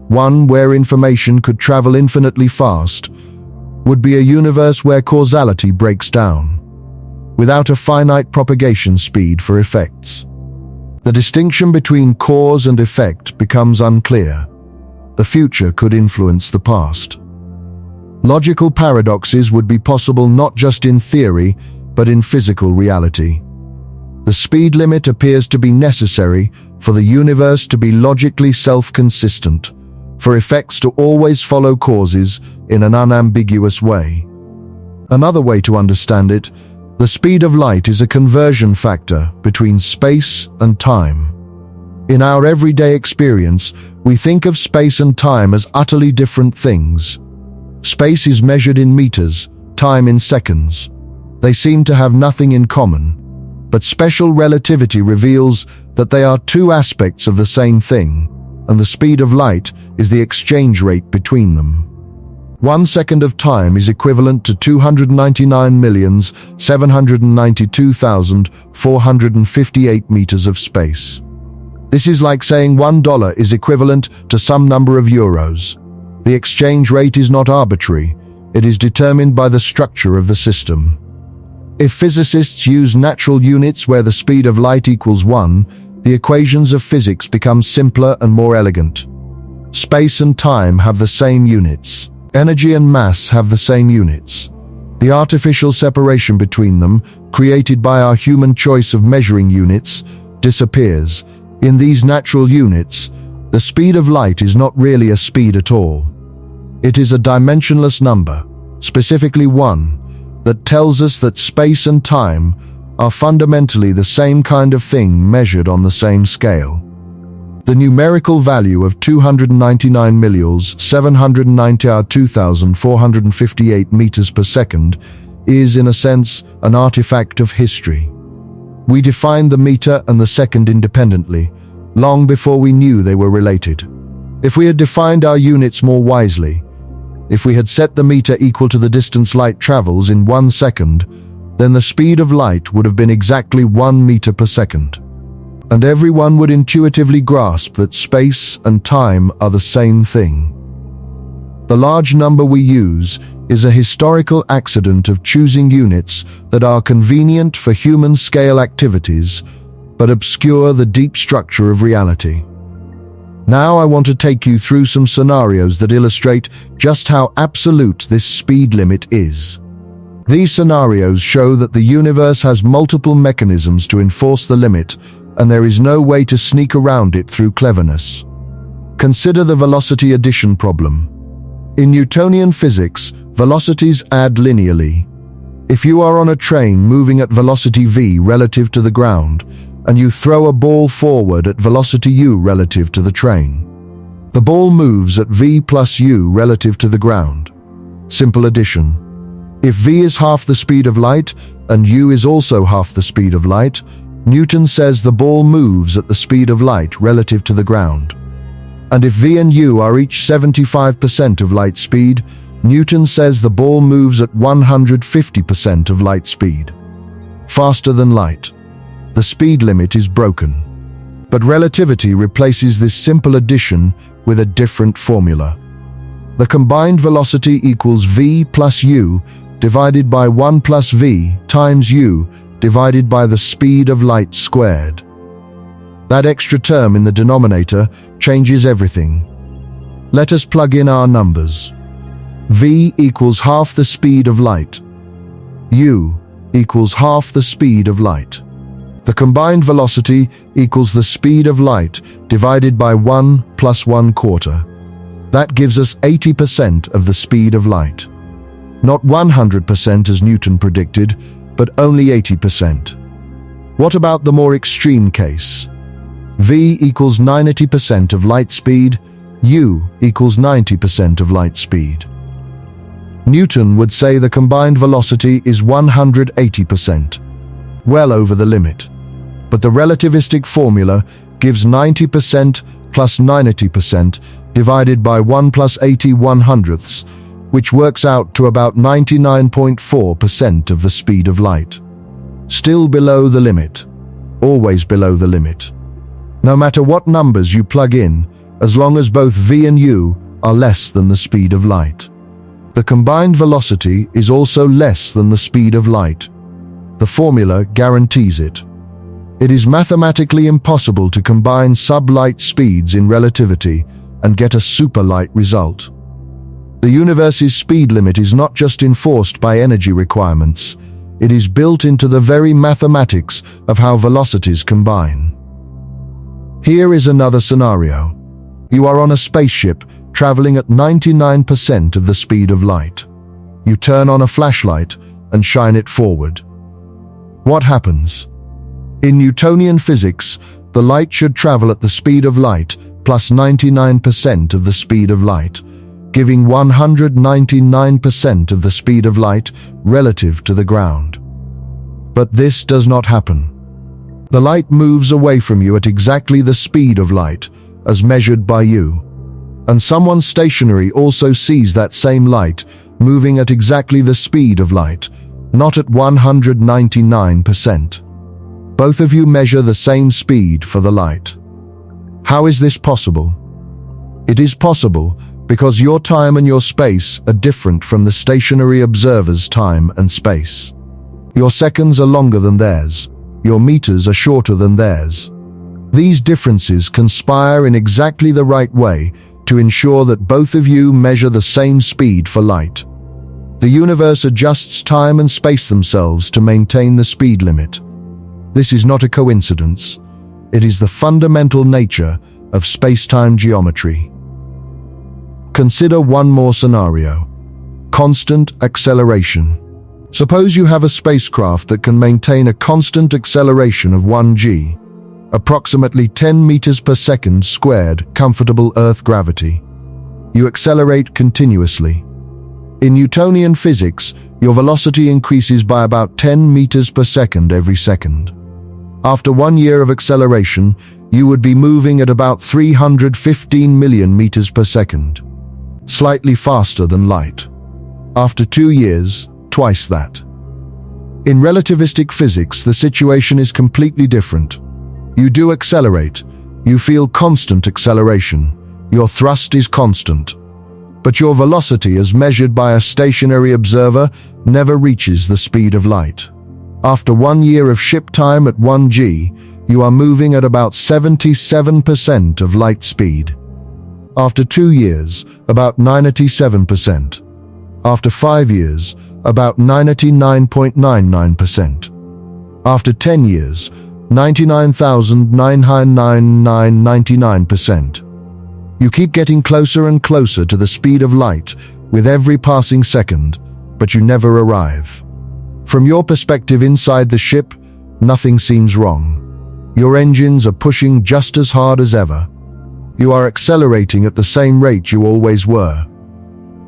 one where information could travel infinitely fast, would be a universe where causality breaks down, without a finite propagation speed for effects. The distinction between cause and effect becomes unclear. The future could influence the past. Logical paradoxes would be possible not just in theory, but in physical reality. The speed limit appears to be necessary for the universe to be logically self-consistent, for effects to always follow causes in an unambiguous way. Another way to understand it, the speed of light is a conversion factor between space and time. In our everyday experience, we think of space and time as utterly different things. Space is measured in meters, time in seconds. They seem to have nothing in common, but special relativity reveals that they are two aspects of the same thing, and the speed of light is the exchange rate between them. 1 second of time is equivalent to 299,792,458 meters of space. This is like saying $1 is equivalent to some number of euros. The exchange rate is not arbitrary. It is determined by the structure of the system. If physicists use natural units where the speed of light equals 1, the equations of physics become simpler and more elegant. Space and time have the same units. Energy and mass have the same units. The artificial separation between them, created by our human choice of measuring units, disappears. In these natural units, the speed of light is not really a speed at all. It is a dimensionless number, specifically 1, that tells us that space and time are fundamentally the same kind of thing measured on the same scale. The numerical value of 299,792,458 meters per second is, in a sense, an artifact of history. We defined the meter and the second independently, long before we knew they were related. If we had defined our units more wisely, if we had set the meter equal to the distance light travels in 1 second, then the speed of light would have been exactly 1 meter per second. And everyone would intuitively grasp that space and time are the same thing. The large number we use is a historical accident of choosing units that are convenient for human-scale activities, but obscure the deep structure of reality. Now I want to take you through some scenarios that illustrate just how absolute this speed limit is. These scenarios show that the universe has multiple mechanisms to enforce the limit, and there is no way to sneak around it through cleverness. Consider the velocity addition problem. In Newtonian physics, velocities add linearly. If you are on a train moving at velocity v relative to the ground, and you throw a ball forward at velocity u relative to the train, the ball moves at v plus u relative to the ground. Simple addition. If v is half the speed of light and u is also half the speed of light, Newton says the ball moves at the speed of light relative to the ground. And if v and u are each 75% of light speed, Newton says the ball moves at 150% of light speed. Faster than light. The speed limit is broken. But relativity replaces this simple addition with a different formula. The combined velocity equals v plus u divided by 1 plus v times u divided by the speed of light squared. That extra term in the denominator changes everything. Let us plug in our numbers. V equals half the speed of light. U equals half the speed of light. The combined velocity equals the speed of light divided by 1 plus 1/4. That gives us 80% of the speed of light. Not 100% as Newton predicted, but only 80%. What about the more extreme case? V equals 90% of light speed, U equals 90% of light speed. Newton would say the combined velocity is 180%, well over the limit. But the relativistic formula gives 90% plus 90% divided by 1 plus 80/100ths, which works out to about 99.4% of the speed of light. Still below the limit. Always below the limit. No matter what numbers you plug in, as long as both v and u are less than the speed of light. The combined velocity is also less than the speed of light. The formula guarantees it. It is mathematically impossible to combine sublight speeds in relativity and get a superlight result. The universe's speed limit is not just enforced by energy requirements, it is built into the very mathematics of how velocities combine. Here is another scenario. You are on a spaceship traveling at 99% of the speed of light. You turn on a flashlight and shine it forward. What happens? In Newtonian physics, the light should travel at the speed of light plus 99% of the speed of light, giving 199% of the speed of light relative to the ground. But this does not happen. The light moves away from you at exactly the speed of light, as measured by you. And someone stationary also sees that same light moving at exactly the speed of light, not at 199%. Both of you measure the same speed for the light. How is this possible? It is possible because your time and your space are different from the stationary observer's time and space. Your seconds are longer than theirs. Your meters are shorter than theirs. These differences conspire in exactly the right way to ensure that both of you measure the same speed for light. The universe adjusts time and space themselves to maintain the speed limit. This is not a coincidence. It is the fundamental nature of space-time geometry. Consider one more scenario. Constant acceleration. Suppose you have a spacecraft that can maintain a constant acceleration of 1g, approximately 10 meters per second squared, comfortable Earth gravity. You accelerate continuously. In Newtonian physics, your velocity increases by about 10 meters per second every second. After 1 year of acceleration, you would be moving at about 315 million meters per second, slightly faster than light. After 2 years, twice that. In relativistic physics, the situation is completely different. You do accelerate. You feel constant acceleration. Your thrust is constant. But your velocity, as measured by a stationary observer, never reaches the speed of light. After 1 year of ship time at 1g, you are moving at about 77% of light speed. After 2 years, about 97%. After 5 years, about 99.99%. After 10 years, 99,999%. You keep getting closer and closer to the speed of light with every passing second, but you never arrive. From your perspective inside the ship, nothing seems wrong. Your engines are pushing just as hard as ever. You are accelerating at the same rate you always were.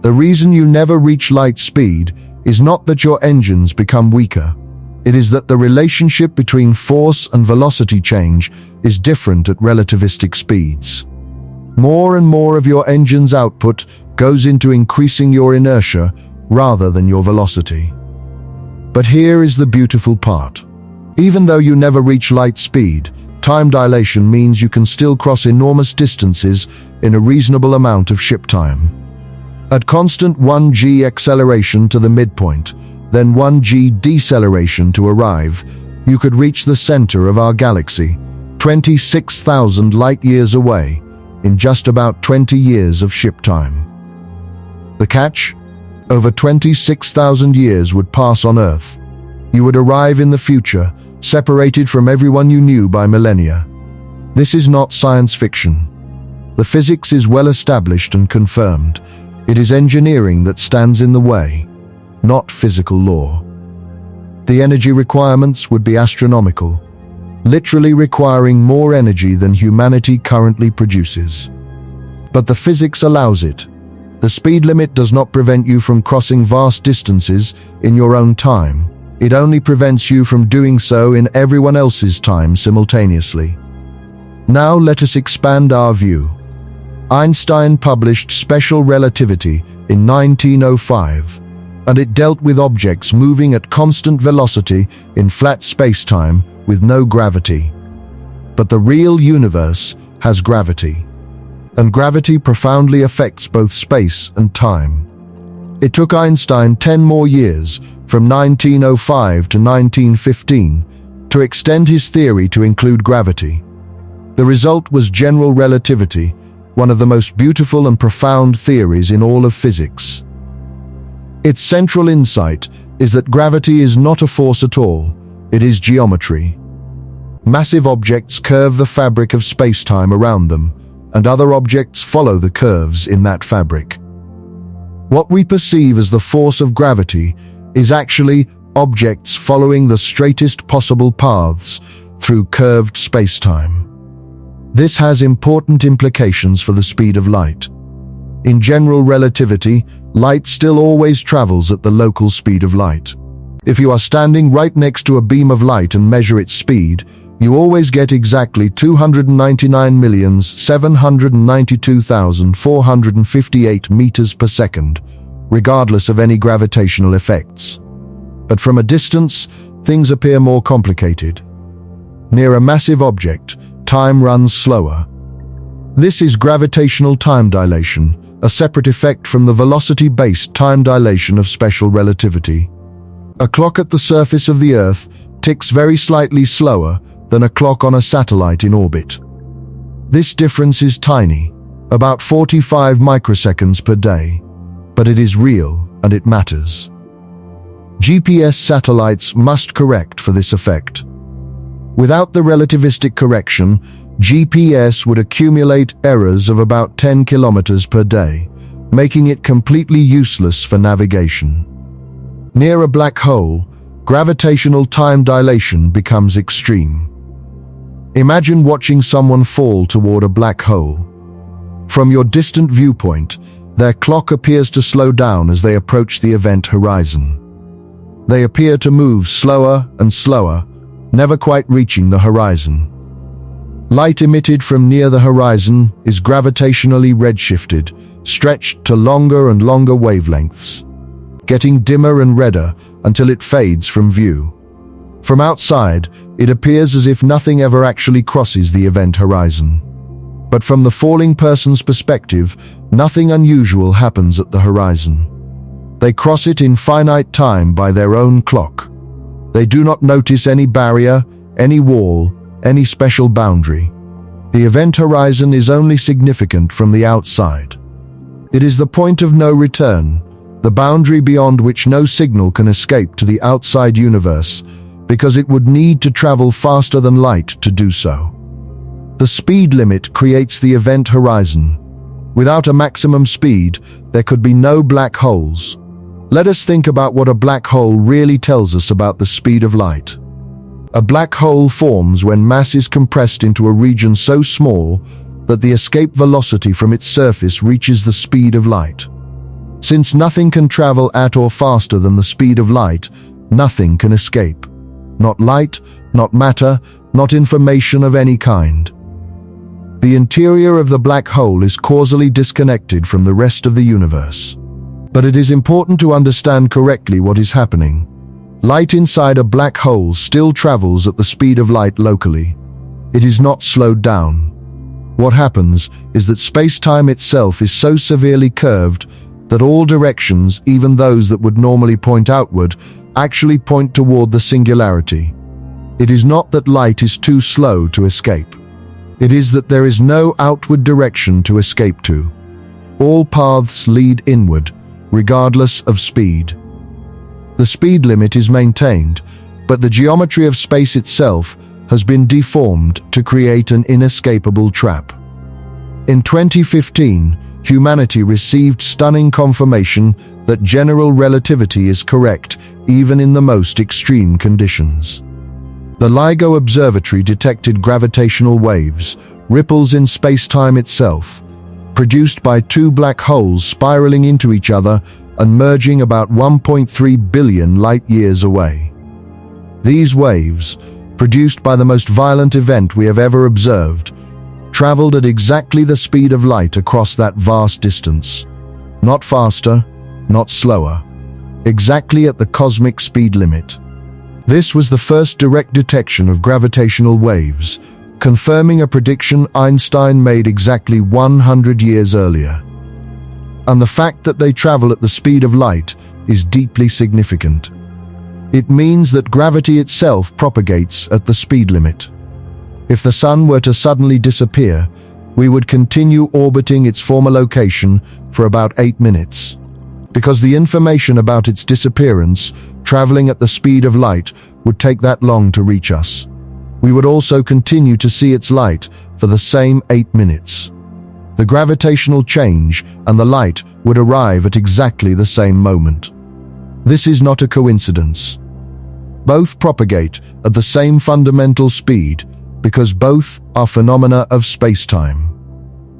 The reason you never reach light speed is not that your engines become weaker. It is that the relationship between force and velocity change is different at relativistic speeds. More and more of your engine's output goes into increasing your inertia rather than your velocity. But here is the beautiful part. Even though you never reach light speed, time dilation means you can still cross enormous distances in a reasonable amount of ship time. At constant 1g acceleration to the midpoint, then 1g deceleration to arrive, you could reach the center of our galaxy, 26,000 light-years away, in just about 20 years of ship time. The catch? Over 26,000 years would pass on Earth. You would arrive in the future, separated from everyone you knew by millennia. This is not science fiction. The physics is well established and confirmed. It is engineering that stands in the way, not physical law. The energy requirements would be astronomical, literally requiring more energy than humanity currently produces. But the physics allows it. The speed limit does not prevent you from crossing vast distances in your own time. It only prevents you from doing so in everyone else's time simultaneously. Now let us expand our view. Einstein published special relativity in 1905, and it dealt with objects moving at constant velocity in flat space-time with no gravity. But the real universe has gravity, and gravity profoundly affects both space and time. It took Einstein 10 more years, from 1905 to 1915, to extend his theory to include gravity. The result was general relativity, one of the most beautiful and profound theories in all of physics. Its central insight is that gravity is not a force at all, it is geometry. Massive objects curve the fabric of space-time around them, and other objects follow the curves in that fabric. What we perceive as the force of gravity is actually objects following the straightest possible paths through curved space-time. This has important implications for the speed of light. In general relativity, light still always travels at the local speed of light. If you are standing right next to a beam of light and measure its speed, you always get exactly 299,792,458 meters per second, regardless of any gravitational effects. But from a distance, things appear more complicated. Near a massive object, time runs slower. This is gravitational time dilation, a separate effect from the velocity-based time dilation of special relativity. A clock at the surface of the Earth ticks very slightly slower than a clock on a satellite in orbit. This difference is tiny, about 45 microseconds per day, but it is real and it matters. GPS satellites must correct for this effect. Without the relativistic correction, GPS would accumulate errors of about 10 kilometers per day, making it completely useless for navigation. Near a black hole, gravitational time dilation becomes extreme. Imagine watching someone fall toward a black hole. From your distant viewpoint, their clock appears to slow down as they approach the event horizon. They appear to move slower and slower, never quite reaching the horizon. Light emitted from near the horizon is gravitationally redshifted, stretched to longer and longer wavelengths, getting dimmer and redder until it fades from view. From outside, it appears as if nothing ever actually crosses the event horizon. But from the falling person's perspective, nothing unusual happens at the horizon. They cross it in finite time by their own clock. They do not notice any barrier, any wall, any special boundary. The event horizon is only significant from the outside. It is the point of no return, the boundary beyond which no signal can escape to the outside universe, because it would need to travel faster than light to do so. The speed limit creates the event horizon. Without a maximum speed, there could be no black holes. Let us think about what a black hole really tells us about the speed of light. A black hole forms when mass is compressed into a region so small that the escape velocity from its surface reaches the speed of light. Since nothing can travel at or faster than the speed of light, nothing can escape. Not light, not matter, not information of any kind. The interior of the black hole is causally disconnected from the rest of the universe. But it is important to understand correctly what is happening. Light inside a black hole still travels at the speed of light locally. It is not slowed down. What happens is that space-time itself is so severely curved that all directions, even those that would normally point outward, actually point toward the singularity. It is not that light is too slow to escape. It is that there is no outward direction to escape to. All paths lead inward, regardless of speed. The speed limit is maintained, but the geometry of space itself has been deformed to create an inescapable trap. In 2015, humanity received stunning confirmation that general relativity is correct even in the most extreme conditions. The LIGO observatory detected gravitational waves, ripples in space-time itself, produced by two black holes spiraling into each other and merging about 1.3 billion light-years away. These waves, produced by the most violent event we have ever observed, traveled at exactly the speed of light across that vast distance. Not faster, not slower. Exactly at the cosmic speed limit. This was the first direct detection of gravitational waves, confirming a prediction Einstein made exactly 100 years earlier. And the fact that they travel at the speed of light is deeply significant. It means that gravity itself propagates at the speed limit. If the Sun were to suddenly disappear, we would continue orbiting its former location for about 8 minutes. Because the information about its disappearance, traveling at the speed of light, would take that long to reach us. We would also continue to see its light for the same 8 minutes. The gravitational change and the light would arrive at exactly the same moment. This is not a coincidence. Both propagate at the same fundamental speed because both are phenomena of space-time.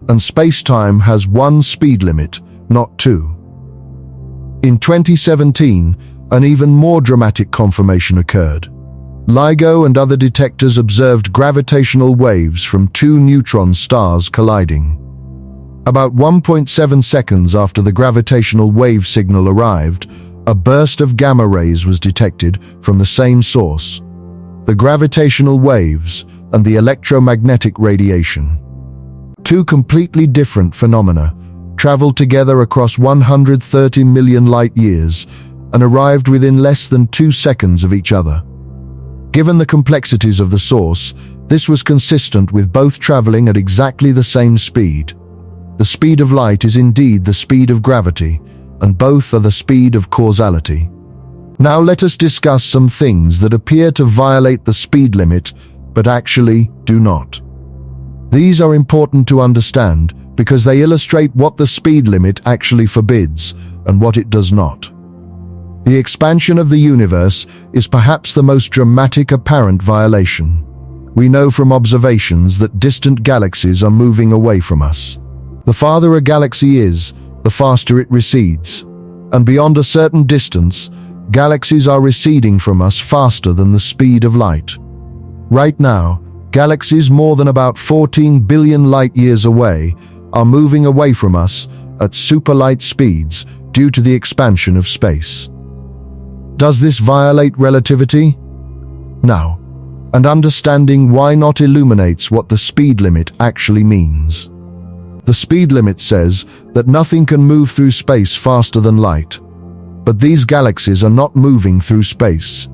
And space-time has one speed limit, not two. In 2017, an even more dramatic confirmation occurred. LIGO and other detectors observed gravitational waves from two neutron stars colliding. About 1.7 seconds after the gravitational wave signal arrived, a burst of gamma rays was detected from the same source. The gravitational waves and the electromagnetic radiation. Two completely different phenomena traveled together across 130 million light-years and arrived within less than 2 seconds of each other. Given the complexities of the source, this was consistent with both traveling at exactly the same speed. The speed of light is indeed the speed of gravity, and both are the speed of causality. Now let us discuss some things that appear to violate the speed limit, but actually do not. These are important to understand because they illustrate what the speed limit actually forbids and what it does not. The expansion of the universe is perhaps the most dramatic apparent violation. We know from observations that distant galaxies are moving away from us. The farther a galaxy is, the faster it recedes. And beyond a certain distance, galaxies are receding from us faster than the speed of light. Right now, galaxies more than about 14 billion light-years away are moving away from us at superlight speeds due to the expansion of space. Does this violate relativity? No. And understanding why not illuminates what the speed limit actually means. The speed limit says that nothing can move through space faster than light. But these galaxies are not moving through space.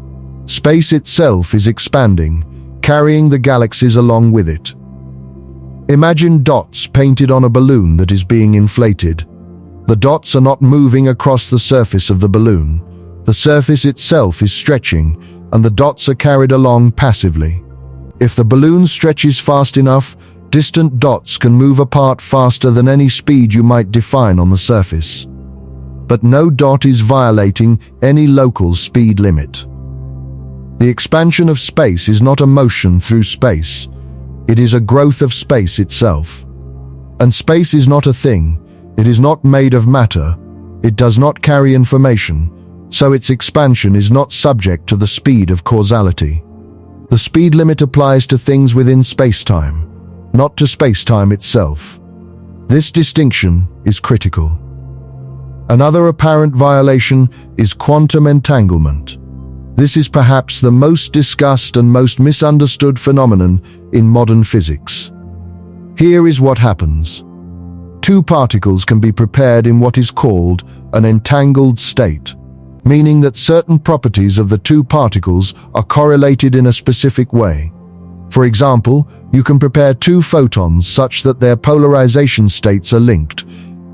Space itself is expanding, carrying the galaxies along with it. Imagine dots painted on a balloon that is being inflated. The dots are not moving across the surface of the balloon. The surface itself is stretching, and the dots are carried along passively. If the balloon stretches fast enough, distant dots can move apart faster than any speed you might define on the surface. but no dot is violating any local speed limit. The expansion of space is not a motion through space. It is a growth of space itself. And space is not a thing. It is not made of matter. It does not carry information, so its expansion is not subject to the speed of causality. The speed limit applies to things within space-time, not to space-time itself. This distinction is critical. Another apparent violation is quantum entanglement. This is perhaps the most discussed and most misunderstood phenomenon in modern physics. Here is what happens. Two particles can be prepared in what is called an entangled state, meaning that certain properties of the two particles are correlated in a specific way. For example, you can prepare two photons such that their polarization states are linked.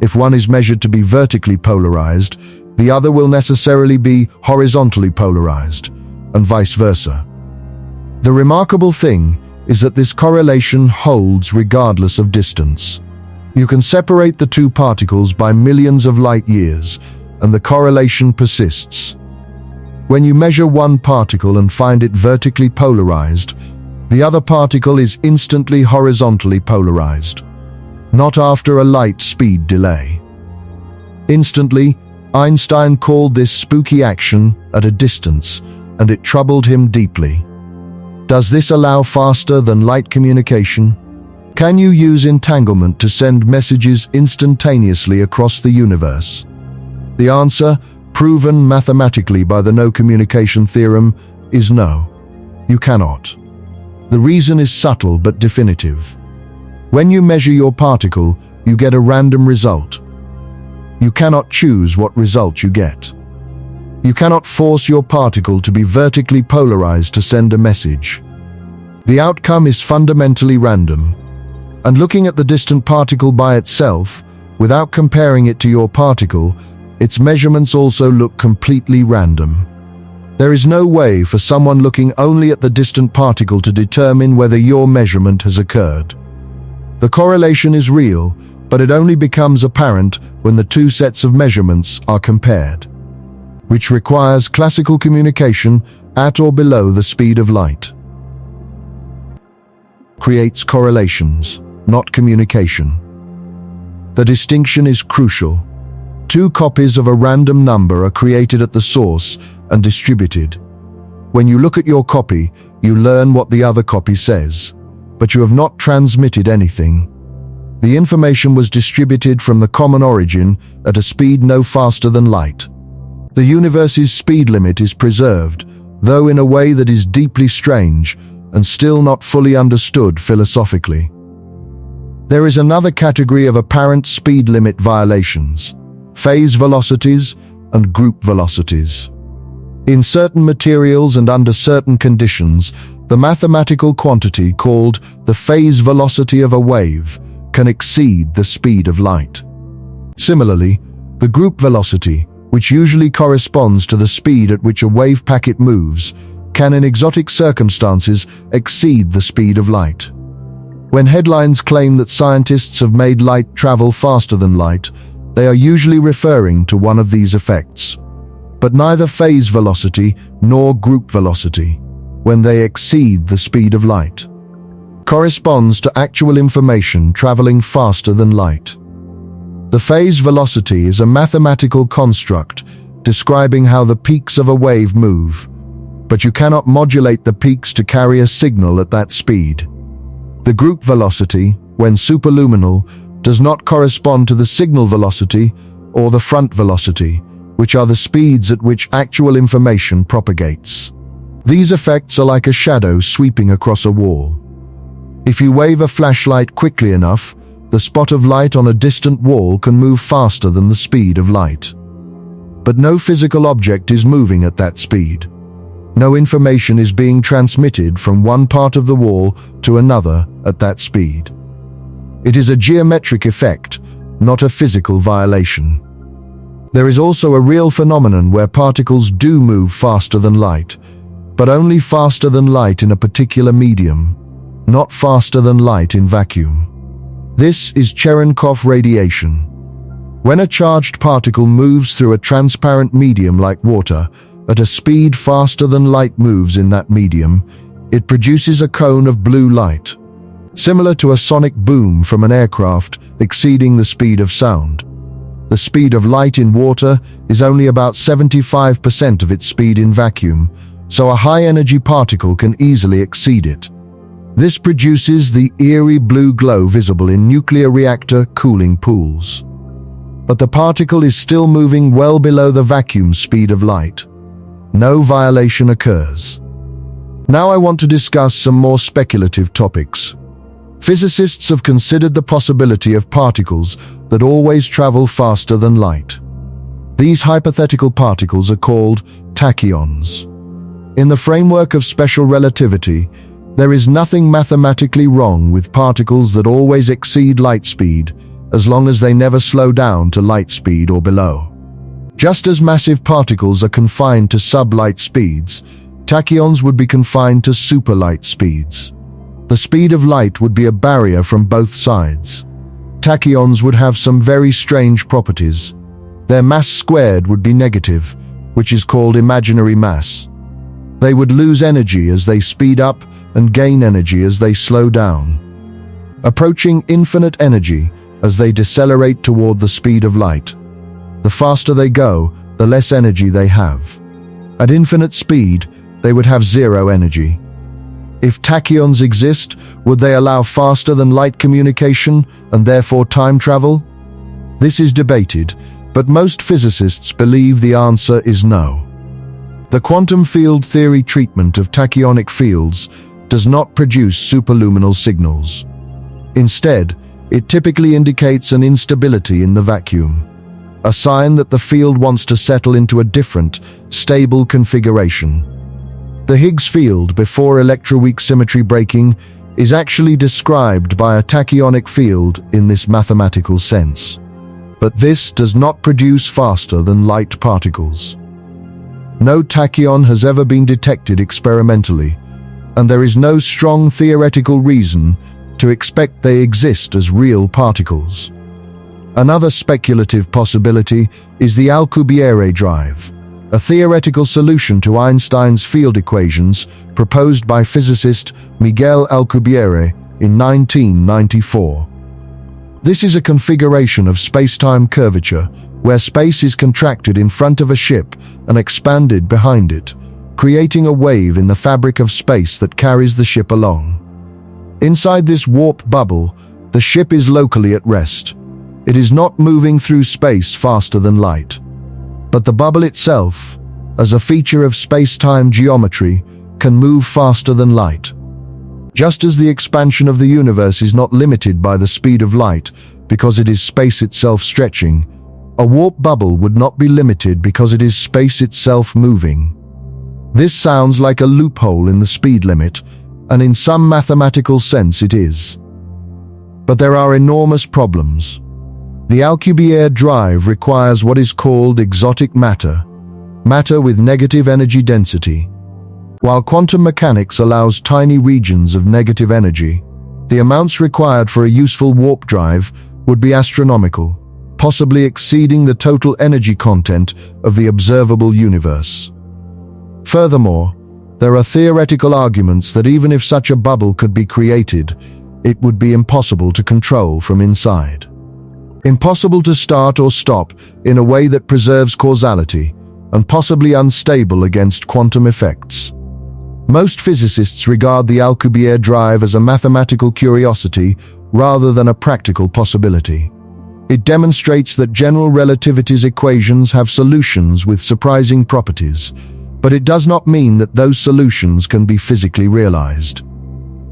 If one is measured to be vertically polarized, the other will necessarily be horizontally polarized, and vice versa. The remarkable thing is that this correlation holds regardless of distance. You can separate the two particles by millions of light years, and the correlation persists. When you measure one particle and find it vertically polarized, the other particle is instantly horizontally polarized, not after a light speed delay. Instantly, Einstein called this spooky action at a distance, and it troubled him deeply. Does this allow faster than light communication? Can you use entanglement to send messages instantaneously across the universe? The answer, proven mathematically by the no-communication theorem, is no. You cannot. The reason is subtle but definitive. When you measure your particle, you get a random result. You cannot choose what result you get. You cannot force your particle to be vertically polarized to send a message. The outcome is fundamentally random. And looking at the distant particle by itself, without comparing it to your particle, its measurements also look completely random. There is no way for someone looking only at the distant particle to determine whether your measurement has occurred. The correlation is real, but it only becomes apparent when the two sets of measurements are compared, which requires classical communication at or below the speed of light. Creates correlations, not communication. The distinction is crucial. Two copies of a random number are created at the source and distributed. When you look at your copy, you learn what the other copy says, but you have not transmitted anything. The information was distributed from the common origin at a speed no faster than light. The universe's speed limit is preserved, though in a way that is deeply strange and still not fully understood philosophically. There is another category of apparent speed limit violations: phase velocities and group velocities. In certain materials and under certain conditions, the mathematical quantity called the phase velocity of a wave can exceed the speed of light. Similarly, the group velocity, which usually corresponds to the speed at which a wave packet moves, can in exotic circumstances exceed the speed of light. When headlines claim that scientists have made light travel faster than light, they are usually referring to one of these effects. But neither phase velocity nor group velocity, when they exceed the speed of light, corresponds to actual information traveling faster than light. The phase velocity is a mathematical construct describing how the peaks of a wave move, but you cannot modulate the peaks to carry a signal at that speed. The group velocity, when superluminal, does not correspond to the signal velocity or the front velocity, which are the speeds at which actual information propagates. These effects are like a shadow sweeping across a wall. If you wave a flashlight quickly enough, the spot of light on a distant wall can move faster than the speed of light. But no physical object is moving at that speed. No information is being transmitted from one part of the wall to another at that speed. It is a geometric effect, not a physical violation. There is also a real phenomenon where particles do move faster than light, but only faster than light in a particular medium, not faster than light in vacuum. This is Cherenkov radiation. When a charged particle moves through a transparent medium like water, at a speed faster than light moves in that medium, it produces a cone of blue light, similar to a sonic boom from an aircraft exceeding the speed of sound. The speed of light in water is only about 75% of its speed in vacuum, so a high-energy particle can easily exceed it. This produces the eerie blue glow visible in nuclear reactor cooling pools. But the particle is still moving well below the vacuum speed of light. No violation occurs. Now I want to discuss some more speculative topics. Physicists have considered the possibility of particles that always travel faster than light. These hypothetical particles are called tachyons. In the framework of special relativity, there is nothing mathematically wrong with particles that always exceed light speed, as long as they never slow down to light speed or below. Just as massive particles are confined to sublight speeds, tachyons would be confined to superlight speeds. The speed of light would be a barrier from both sides. Tachyons would have some very strange properties. Their mass squared would be negative, which is called imaginary mass. They would lose energy as they speed up and gain energy as they slow down, approaching infinite energy as they decelerate toward the speed of light. The faster they go, the less energy they have. At infinite speed, they would have zero energy. If tachyons exist, would they allow faster than light communication and therefore time travel? This is debated, but most physicists believe the answer is no. The quantum field theory treatment of tachyonic fields does not produce superluminal signals. Instead, it typically indicates an instability in the vacuum, a sign that the field wants to settle into a different, stable configuration. The Higgs field before electroweak symmetry breaking is actually described by a tachyonic field in this mathematical sense. But this does not produce faster than light particles. No tachyon has ever been detected experimentally, and there is no strong theoretical reason to expect they exist as real particles. Another speculative possibility is the Alcubierre drive, a theoretical solution to Einstein's field equations proposed by physicist Miguel Alcubierre in 1994. This is a configuration of space-time curvature where space is contracted in front of a ship and expanded behind it, creating a wave in the fabric of space that carries the ship along. Inside this warp bubble, the ship is locally at rest. It is not moving through space faster than light. But the bubble itself, as a feature of space-time geometry, can move faster than light. Just as the expansion of the universe is not limited by the speed of light because it is space itself stretching, a warp bubble would not be limited because it is space itself moving. This sounds like a loophole in the speed limit, and in some mathematical sense it is. But there are enormous problems. The Alcubierre drive requires what is called exotic matter, matter with negative energy density. While quantum mechanics allows tiny regions of negative energy, the amounts required for a useful warp drive would be astronomical, possibly exceeding the total energy content of the observable universe. Furthermore, there are theoretical arguments that even if such a bubble could be created, it would be impossible to control from inside. Impossible to start or stop in a way that preserves causality, and possibly unstable against quantum effects. Most physicists regard the Alcubierre drive as a mathematical curiosity rather than a practical possibility. It demonstrates that general relativity's equations have solutions with surprising properties, but it does not mean that those solutions can be physically realized.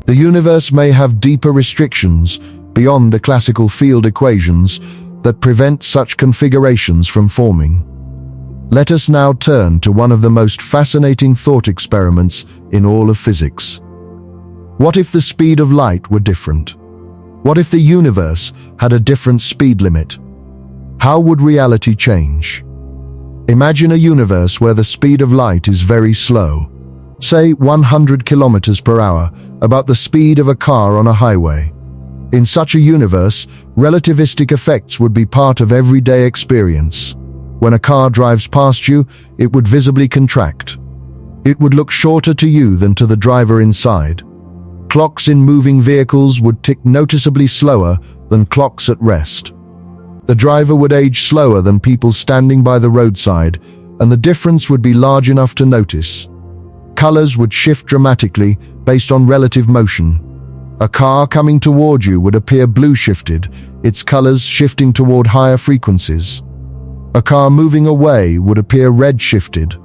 The universe may have deeper restrictions beyond the classical field equations that prevent such configurations from forming. Let us now turn to one of the most fascinating thought experiments in all of physics. What if the speed of light were different? What if the universe had a different speed limit? How would reality change? Imagine a universe where the speed of light is very slow, say 100 kilometers per hour, about the speed of a car on a highway. In such a universe, relativistic effects would be part of everyday experience. When a car drives past you, it would visibly contract. It would look shorter to you than to the driver inside. Clocks in moving vehicles would tick noticeably slower than clocks at rest. The driver would age slower than people standing by the roadside, and the difference would be large enough to notice. Colors would shift dramatically based on relative motion. A car coming toward you would appear blue-shifted, its colors shifting toward higher frequencies. A car moving away would appear red-shifted.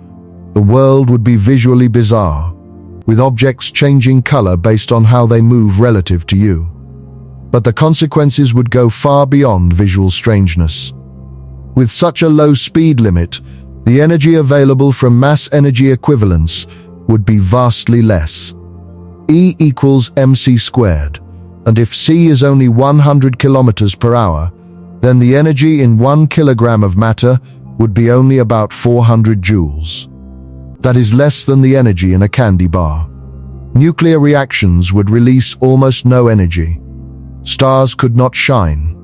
The world would be visually bizarre, with objects changing color based on how they move relative to you. But the consequences would go far beyond visual strangeness. With such a low speed limit, the energy available from mass energy equivalence would be vastly less. E equals mc squared, and if c is only 100 kilometers per hour, then the energy in 1 kilogram of matter would be only about 400 joules. That is less than the energy in a candy bar. Nuclear reactions would release almost no energy. Stars could not shine.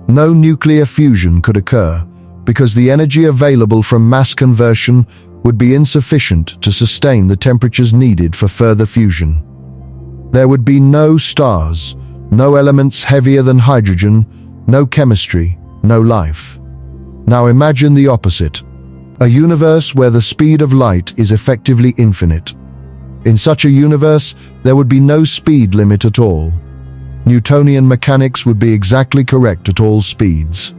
No nuclear fusion could occur, because the energy available from mass conversion would be insufficient to sustain the temperatures needed for further fusion. There would be no stars, no elements heavier than hydrogen, no chemistry, no life. Now imagine the opposite. A universe where the speed of light is effectively infinite. In such a universe, there would be no speed limit at all. Newtonian mechanics would be exactly correct at all speeds.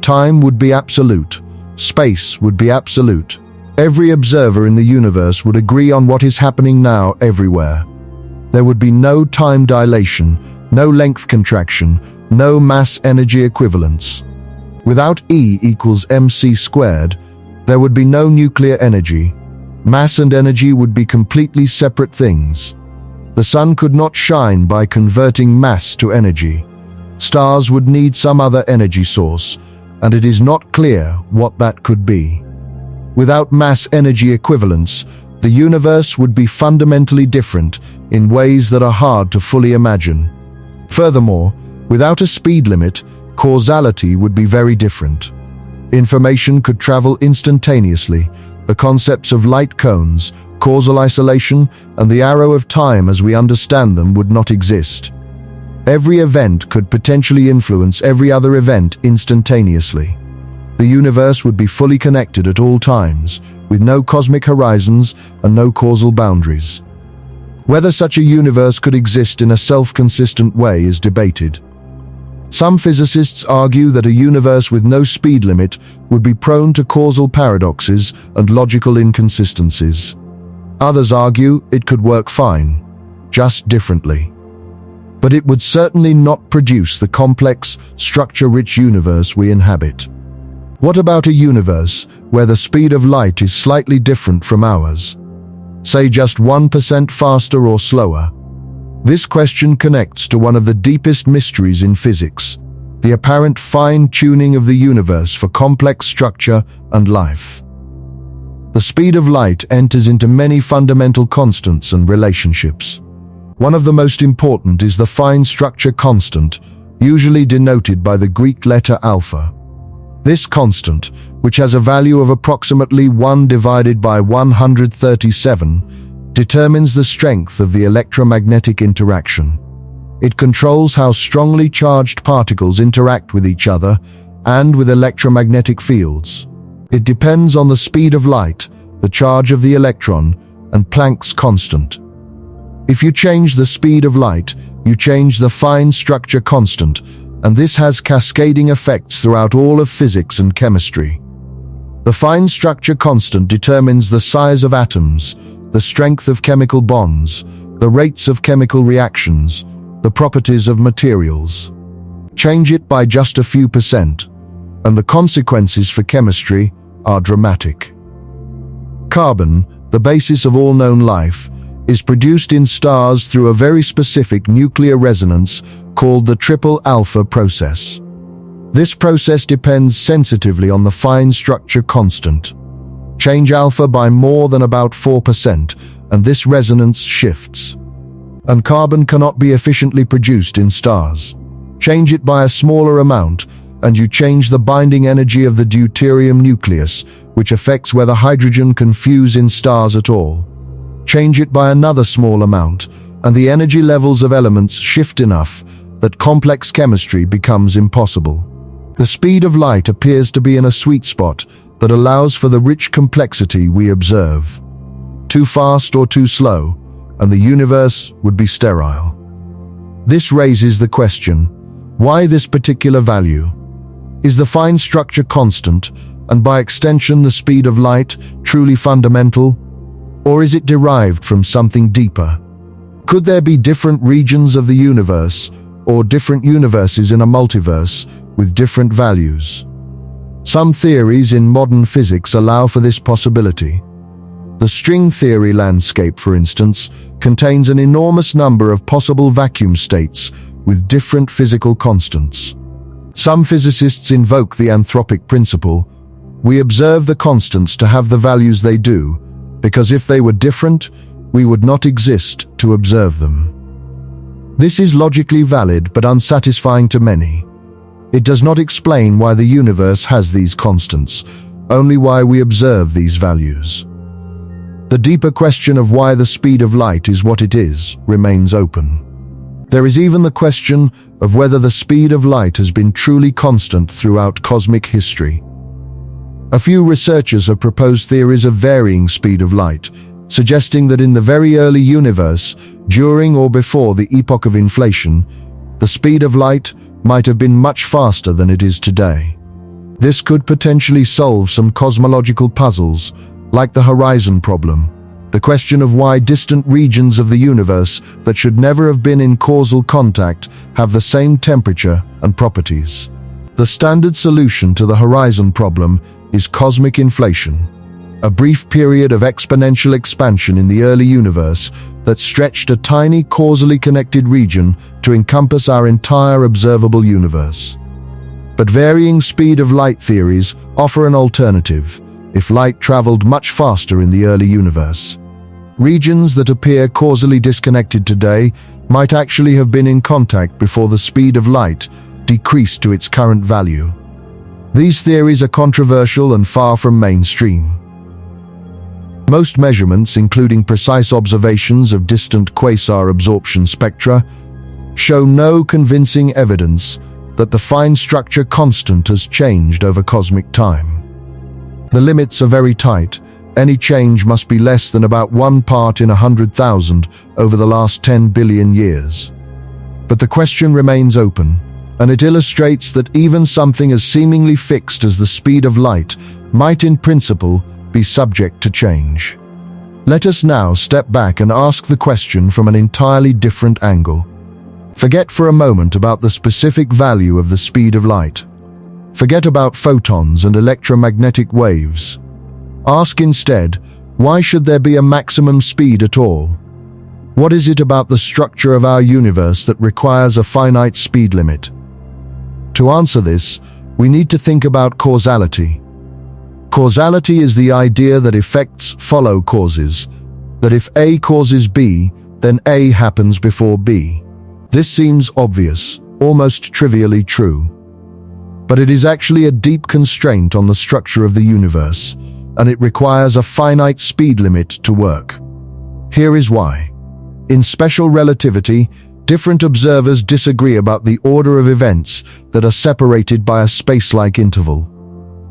Time would be absolute. Space would be absolute. Every observer in the universe would agree on what is happening now everywhere. There would be no time dilation, no length contraction, no mass energy equivalence. Without E equals mc squared, there would be no nuclear energy. Mass and energy would be completely separate things. The sun could not shine by converting mass to energy. Stars would need some other energy source, and it is not clear what that could be. Without mass energy equivalence, the universe would be fundamentally different in ways that are hard to fully imagine. Furthermore, without a speed limit, causality would be very different. Information could travel instantaneously. The concepts of light cones, causal isolation, and the arrow of time as we understand them would not exist. Every event could potentially influence every other event instantaneously. The universe would be fully connected at all times, with no cosmic horizons and no causal boundaries. Whether such a universe could exist in a self-consistent way is debated. Some physicists argue that a universe with no speed limit would be prone to causal paradoxes and logical inconsistencies. Others argue it could work fine, just differently. But it would certainly not produce the complex, structure-rich universe we inhabit. What about a universe where the speed of light is slightly different from ours? Say just 1% faster or slower? This question connects to one of the deepest mysteries in physics, the apparent fine-tuning of the universe for complex structure and life. The speed of light enters into many fundamental constants and relationships. One of the most important is the fine structure constant, usually denoted by the Greek letter alpha. This constant, which has a value of approximately 1 divided by 137, determines the strength of the electromagnetic interaction. It controls how strongly charged particles interact with each other and with electromagnetic fields. It depends on the speed of light, the charge of the electron, and Planck's constant. If you change the speed of light, you change the fine structure constant, and this has cascading effects throughout all of physics and chemistry. The fine structure constant determines the size of atoms, the strength of chemical bonds, the rates of chemical reactions, the properties of materials. Change it by just a few percent, and the consequences for chemistry are dramatic. Carbon, the basis of all known life, is produced in stars through a very specific nuclear resonance called the triple alpha process. This process depends sensitively on the fine structure constant. Change alpha by more than about 4%, and this resonance shifts. and carbon cannot be efficiently produced in stars. Change it by a smaller amount, and you change the binding energy of the deuterium nucleus, which affects whether hydrogen can fuse in stars at all. Change it by another small amount, and the energy levels of elements shift enough that complex chemistry becomes impossible. The speed of light appears to be in a sweet spot that allows for the rich complexity we observe. Too fast or too slow, and the universe would be sterile. This raises the question, why this particular value? Is the fine structure constant, and by extension the speed of light, truly fundamental? Or is it derived from something deeper? Could there be different regions of the universe, or different universes in a multiverse, with different values? Some theories in modern physics allow for this possibility. The string theory landscape, for instance, contains an enormous number of possible vacuum states with different physical constants. Some physicists invoke the anthropic principle. We observe the constants to have the values they do, because if they were different, we would not exist to observe them. This is logically valid but unsatisfying to many. It does not explain why the universe has these constants, only why we observe these values. The deeper question of why the speed of light is what it is remains open. There is even the question of whether the speed of light has been truly constant throughout cosmic history. A few researchers have proposed theories of varying speed of light, suggesting that in the very early universe, during or before the epoch of inflation, the speed of light might have been much faster than it is today. This could potentially solve some cosmological puzzles, like the horizon problem, the question of why distant regions of the universe that should never have been in causal contact have the same temperature and properties. The standard solution to the horizon problem is cosmic inflation, a brief period of exponential expansion in the early universe that stretched a tiny causally connected region to encompass our entire observable universe. But varying speed of light theories offer an alternative. If light traveled much faster in the early universe, regions that appear causally disconnected today might actually have been in contact before the speed of light decreased to its current value. These theories are controversial and far from mainstream. Most measurements, including precise observations of distant quasar absorption spectra, show no convincing evidence that the fine structure constant has changed over cosmic time. The limits are very tight. Any change must be less than about 1 part in 100,000 over the last 10 billion years. But the question remains open, and it illustrates that even something as seemingly fixed as the speed of light might in principle be subject to change. Let us now step back and ask the question from an entirely different angle. Forget for a moment about the specific value of the speed of light. Forget about photons and electromagnetic waves. Ask instead, why should there be a maximum speed at all? What is it about the structure of our universe that requires a finite speed limit? To answer this, we need to think about causality. Causality is the idea that effects follow causes, that if A causes B, then A happens before B. This seems obvious, almost trivially true. But it is actually a deep constraint on the structure of the universe, and it requires a finite speed limit to work. Here is why. In special relativity, different observers disagree about the order of events that are separated by a space-like interval.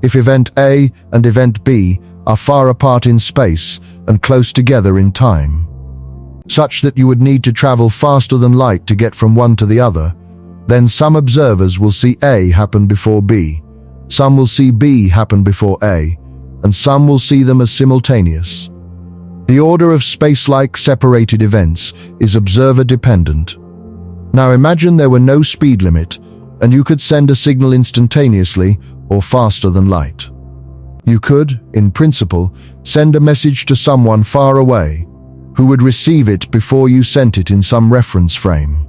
If event A and event B are far apart in space and close together in time, such that you would need to travel faster than light to get from one to the other, then some observers will see A happen before B, some will see B happen before A, and some will see them as simultaneous. The order of space-like separated events is observer-dependent. Now imagine there were no speed limit, and you could send a signal instantaneously or faster than light. You could, in principle, send a message to someone far away, who would receive it before you sent it in some reference frame.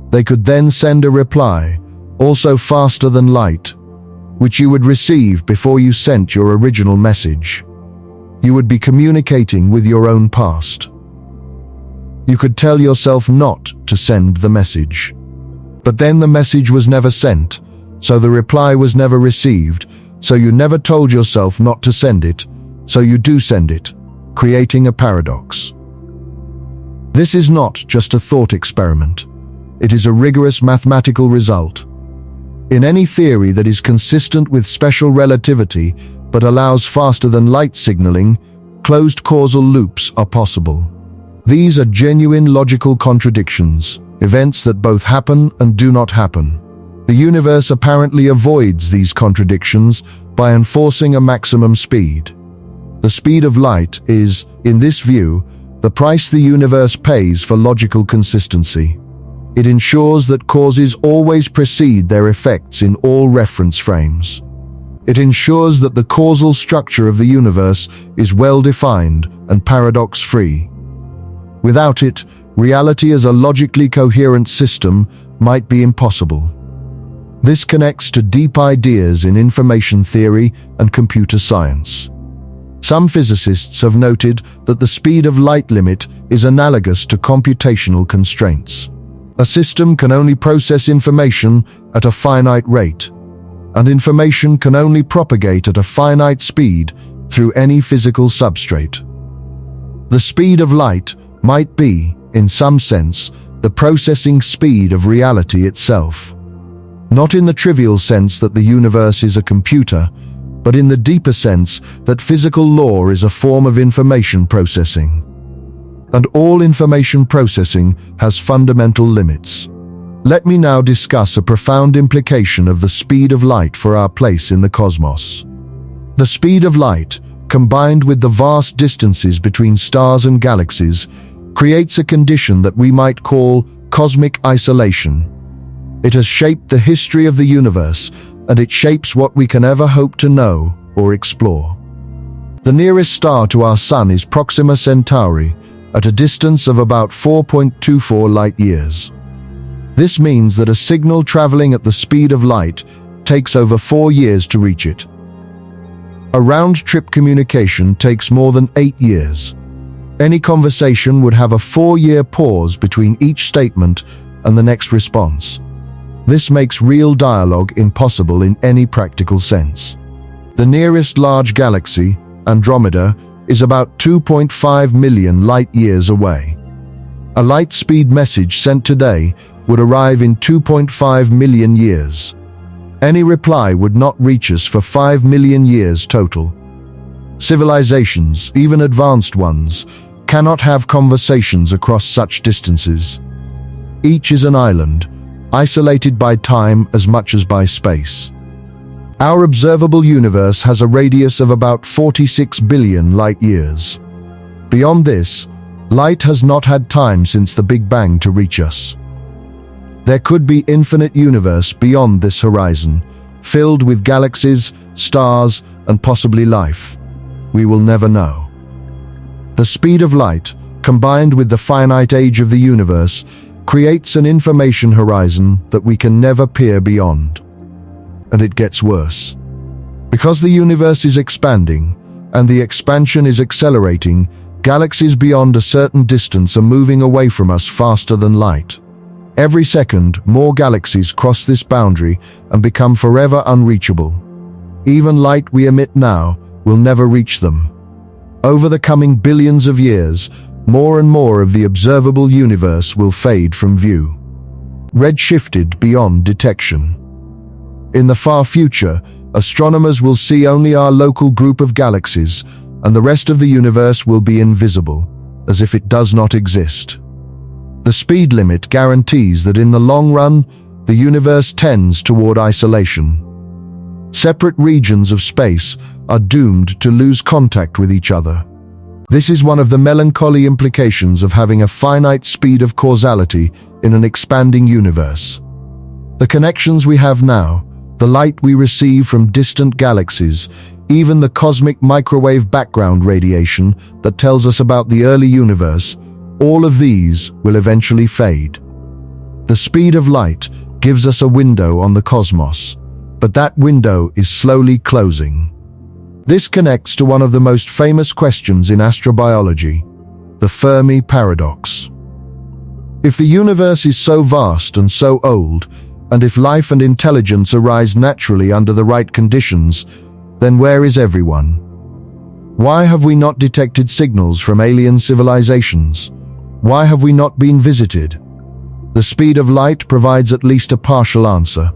They could then send a reply, also faster than light, which you would receive before you sent your original message. You would be communicating with your own past. You could tell yourself not to send the message. But then the message was never sent, so the reply was never received, so you never told yourself not to send it, so you do send it, creating a paradox. This is not just a thought experiment. It is a rigorous mathematical result. In any theory that is consistent with special relativity but allows faster than light signaling, closed causal loops are possible. These are genuine logical contradictions, events that both happen and do not happen. The universe apparently avoids these contradictions by enforcing a maximum speed. The speed of light is, in this view, the price the universe pays for logical consistency. It ensures that causes always precede their effects in all reference frames. It ensures that the causal structure of the universe is well-defined and paradox-free. Without it, reality as a logically coherent system might be impossible. This connects to deep ideas in information theory and computer science. Some physicists have noted that the speed of light limit is analogous to computational constraints. A system can only process information at a finite rate, and information can only propagate at a finite speed through any physical substrate. The speed of light might be, in some sense, the processing speed of reality itself. Not in the trivial sense that the universe is a computer, but in the deeper sense that physical law is a form of information processing. And all information processing has fundamental limits. Let me now discuss a profound implication of the speed of light for our place in the cosmos. The speed of light, combined with the vast distances between stars and galaxies, creates a condition that we might call cosmic isolation. It has shaped the history of the universe, and it shapes what we can ever hope to know or explore. The nearest star to our Sun is Proxima Centauri, at a distance of about 4.24 light-years. This means that a signal traveling at the speed of light takes over 4 years to reach it. A round-trip communication takes more than 8 years. Any conversation would have a 4-year pause between each statement and the next response. This makes real dialogue impossible in any practical sense. The nearest large galaxy, Andromeda, is about 2.5 million light-years away. A light-speed message sent today would arrive in 2.5 million years. Any reply would not reach us for 5 million years total. Civilizations, even advanced ones, cannot have conversations across such distances. Each is an island, isolated by time as much as by space. Our observable universe has a radius of about 46 billion light-years. Beyond this, light has not had time since the Big Bang to reach us. There could be infinite universe beyond this horizon, filled with galaxies, stars, and possibly life. We will never know. The speed of light, combined with the finite age of the universe, creates an information horizon that we can never peer beyond. And it gets worse. Because the universe is expanding, and the expansion is accelerating, galaxies beyond a certain distance are moving away from us faster than light. Every second, more galaxies cross this boundary and become forever unreachable. Even light we emit now will never reach them. Over the coming billions of years, more and more of the observable universe will fade from view, redshifted beyond detection. In the far future, astronomers will see only our local group of galaxies, and the rest of the universe will be invisible, as if it does not exist. The speed limit guarantees that in the long run, the universe tends toward isolation. Separate regions of space are doomed to lose contact with each other. This is one of the melancholy implications of having a finite speed of causality in an expanding universe. The connections we have now, the light we receive from distant galaxies, even the cosmic microwave background radiation that tells us about the early universe, all of these will eventually fade. The speed of light gives us a window on the cosmos, but that window is slowly closing. This connects to one of the most famous questions in astrobiology, the Fermi paradox. If the universe is so vast and so old, and if life and intelligence arise naturally under the right conditions, then where is everyone? Why have we not detected signals from alien civilizations? Why have we not been visited? The speed of light provides at least a partial answer.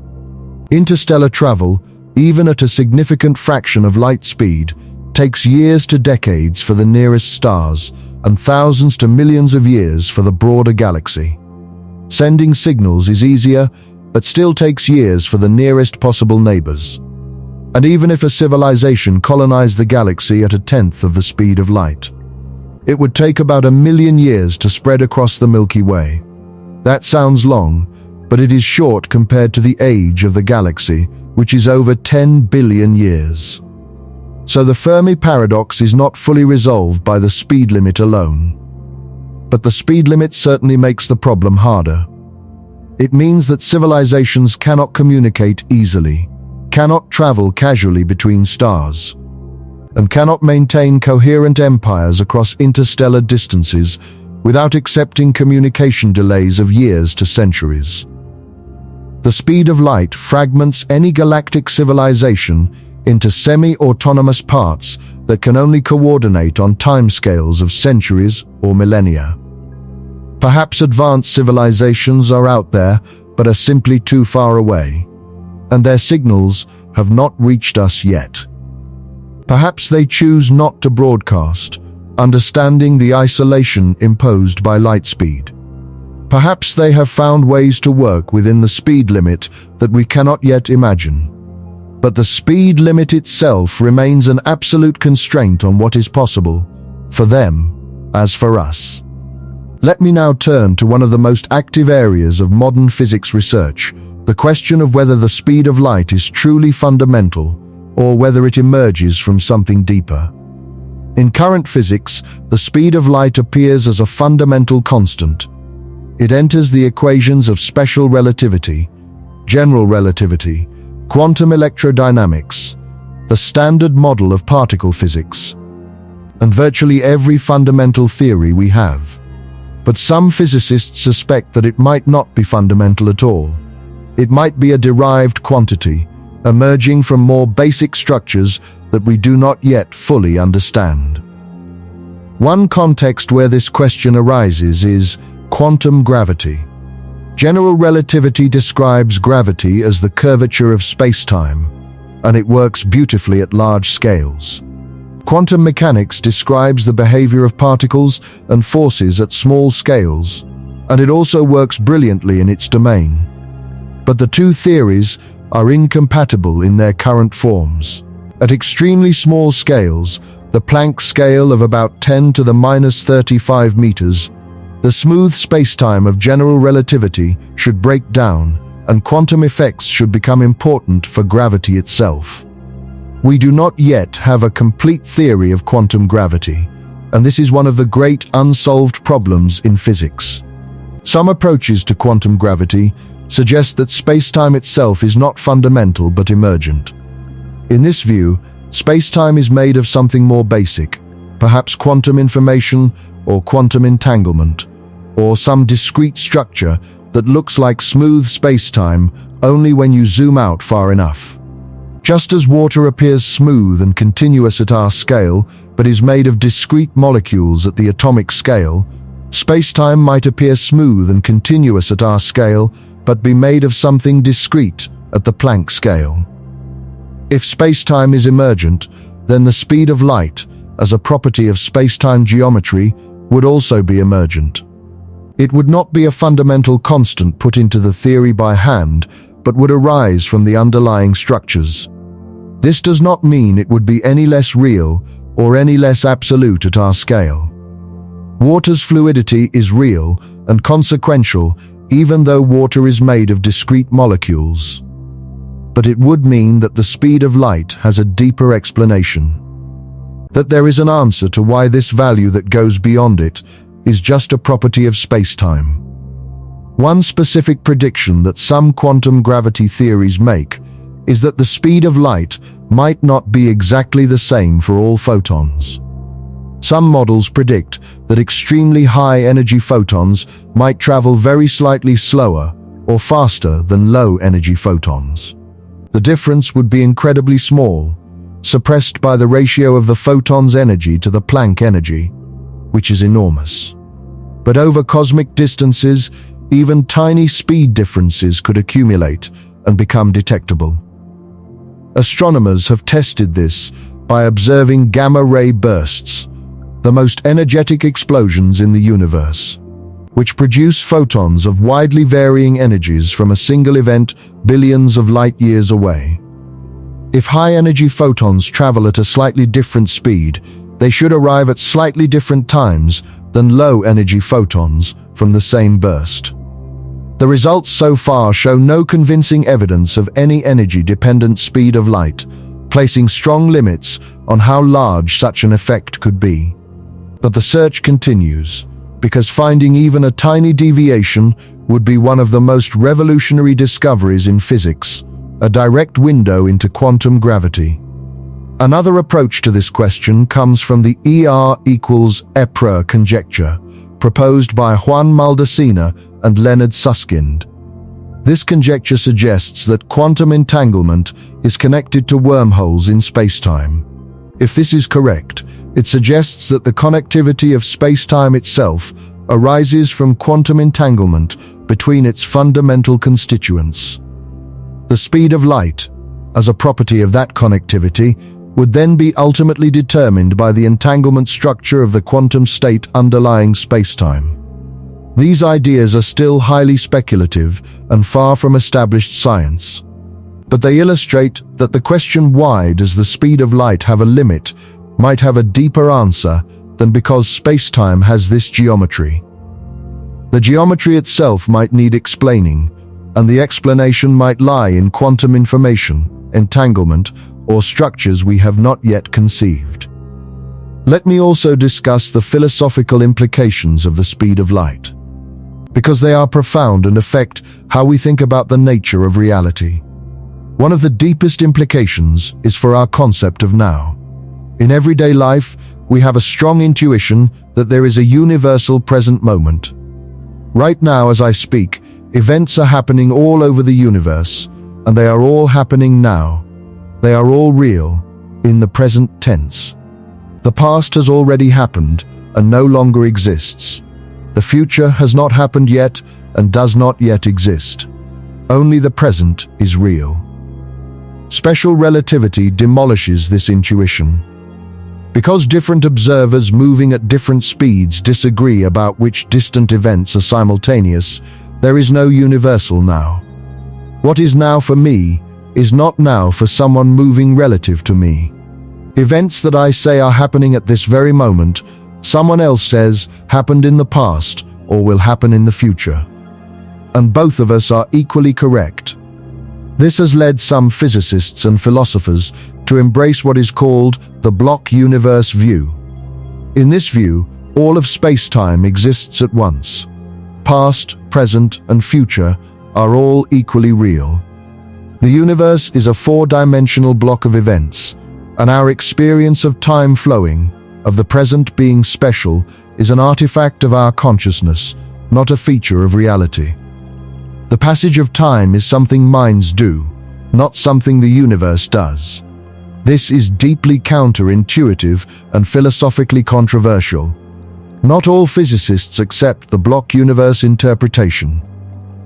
Interstellar travel, even at a significant fraction of light speed, takes years to decades for the nearest stars and thousands to millions of years for the broader galaxy. Sending signals is easier, but still takes years for the nearest possible neighbors. And even if a civilization colonized the galaxy at 1/10 of the speed of light, it would take about 1,000,000 years to spread across the Milky Way. That sounds long, but it is short compared to the age of the galaxy, which is over 10 billion years. So the Fermi paradox is not fully resolved by the speed limit alone. But the speed limit certainly makes the problem harder. It means that civilizations cannot communicate easily, cannot travel casually between stars, and cannot maintain coherent empires across interstellar distances without accepting communication delays of years to centuries. The speed of light fragments any galactic civilization into semi-autonomous parts that can only coordinate on timescales of centuries or millennia. Perhaps advanced civilizations are out there, but are simply too far away, and their signals have not reached us yet. Perhaps they choose not to broadcast, understanding the isolation imposed by light speed. Perhaps they have found ways to work within the speed limit that we cannot yet imagine. But the speed limit itself remains an absolute constraint on what is possible, for them as for us. Let me now turn to one of the most active areas of modern physics research, the question of whether the speed of light is truly fundamental or whether it emerges from something deeper. In current physics, the speed of light appears as a fundamental constant. It enters the equations of special relativity, general relativity, quantum electrodynamics, the standard model of particle physics, and virtually every fundamental theory we have. But some physicists suspect that it might not be fundamental at all. It might be a derived quantity, emerging from more basic structures that we do not yet fully understand. One context where this question arises is quantum gravity. General relativity describes gravity as the curvature of space-time, and it works beautifully at large scales. Quantum mechanics describes the behavior of particles and forces at small scales, and it also works brilliantly in its domain. But the two theories are incompatible in their current forms. At extremely small scales, the Planck scale of about 10 to the minus 35 meters, the smooth spacetime of general relativity should break down, and quantum effects should become important for gravity itself. We do not yet have a complete theory of quantum gravity, and this is one of the great unsolved problems in physics. Some approaches to quantum gravity suggest that spacetime itself is not fundamental but emergent. In this view, spacetime is made of something more basic, perhaps quantum information or quantum entanglement, or some discrete structure that looks like smooth spacetime only when you zoom out far enough. Just as water appears smooth and continuous at our scale, but is made of discrete molecules at the atomic scale, spacetime might appear smooth and continuous at our scale, but be made of something discrete at the Planck scale. If spacetime is emergent, then the speed of light, as a property of spacetime geometry, would also be emergent. It would not be a fundamental constant put into the theory by hand, but would arise from the underlying structures. This does not mean it would be any less real or any less absolute at our scale. Water's fluidity is real and consequential even though water is made of discrete molecules. But it would mean that the speed of light has a deeper explanation. That there is an answer to why this value that goes beyond it is just a property of spacetime. One specific prediction that some quantum gravity theories make is that the speed of light might not be exactly the same for all photons. Some models predict that extremely high-energy photons might travel very slightly slower or faster than low-energy photons. The difference would be incredibly small, suppressed by the ratio of the photon's energy to the Planck energy, which is enormous. But over cosmic distances, even tiny speed differences could accumulate and become detectable. Astronomers have tested this by observing gamma-ray bursts, the most energetic explosions in the universe, which produce photons of widely varying energies from a single event billions of light-years away. If high-energy photons travel at a slightly different speed, they should arrive at slightly different times than low-energy photons from the same burst. The results so far show no convincing evidence of any energy-dependent speed of light, placing strong limits on how large such an effect could be. But the search continues, because finding even a tiny deviation would be one of the most revolutionary discoveries in physics, a direct window into quantum gravity. Another approach to this question comes from the ER=EPR conjecture, proposed by Juan Maldacena and Leonard Susskind. This conjecture suggests that quantum entanglement is connected to wormholes in spacetime. If this is correct, it suggests that the connectivity of spacetime itself arises from quantum entanglement between its fundamental constituents. The speed of light, as a property of that connectivity, would then be ultimately determined by the entanglement structure of the quantum state underlying spacetime. These ideas are still highly speculative and far from established science, but they illustrate that the question why does the speed of light have a limit might have a deeper answer than because spacetime has this geometry. The geometry itself might need explaining, and the explanation might lie in quantum information, entanglement, or structures we have not yet conceived. Let me also discuss the philosophical implications of the speed of light, because they are profound and affect how we think about the nature of reality. One of the deepest implications is for our concept of now. In everyday life, we have a strong intuition that there is a universal present moment. Right now, as I speak, events are happening all over the universe, and they are all happening now. They are all real, in the present tense. The past has already happened and no longer exists. The future has not happened yet and does not yet exist. Only the present is real. Special relativity demolishes this intuition. Because different observers moving at different speeds disagree about which distant events are simultaneous, there is no universal now. What is now for me is not now for someone moving relative to me. Events that I say are happening at this very moment, someone else says happened in the past or will happen in the future. And both of us are equally correct. This has led some physicists and philosophers to embrace what is called the block universe view. In this view, all of space-time exists at once. Past, present, and future are all equally real. The universe is a four-dimensional block of events, and our experience of time flowing, of the present being special, is an artifact of our consciousness, not a feature of reality. The passage of time is something minds do, not something the universe does. This is deeply counterintuitive and philosophically controversial. Not all physicists accept the block universe interpretation.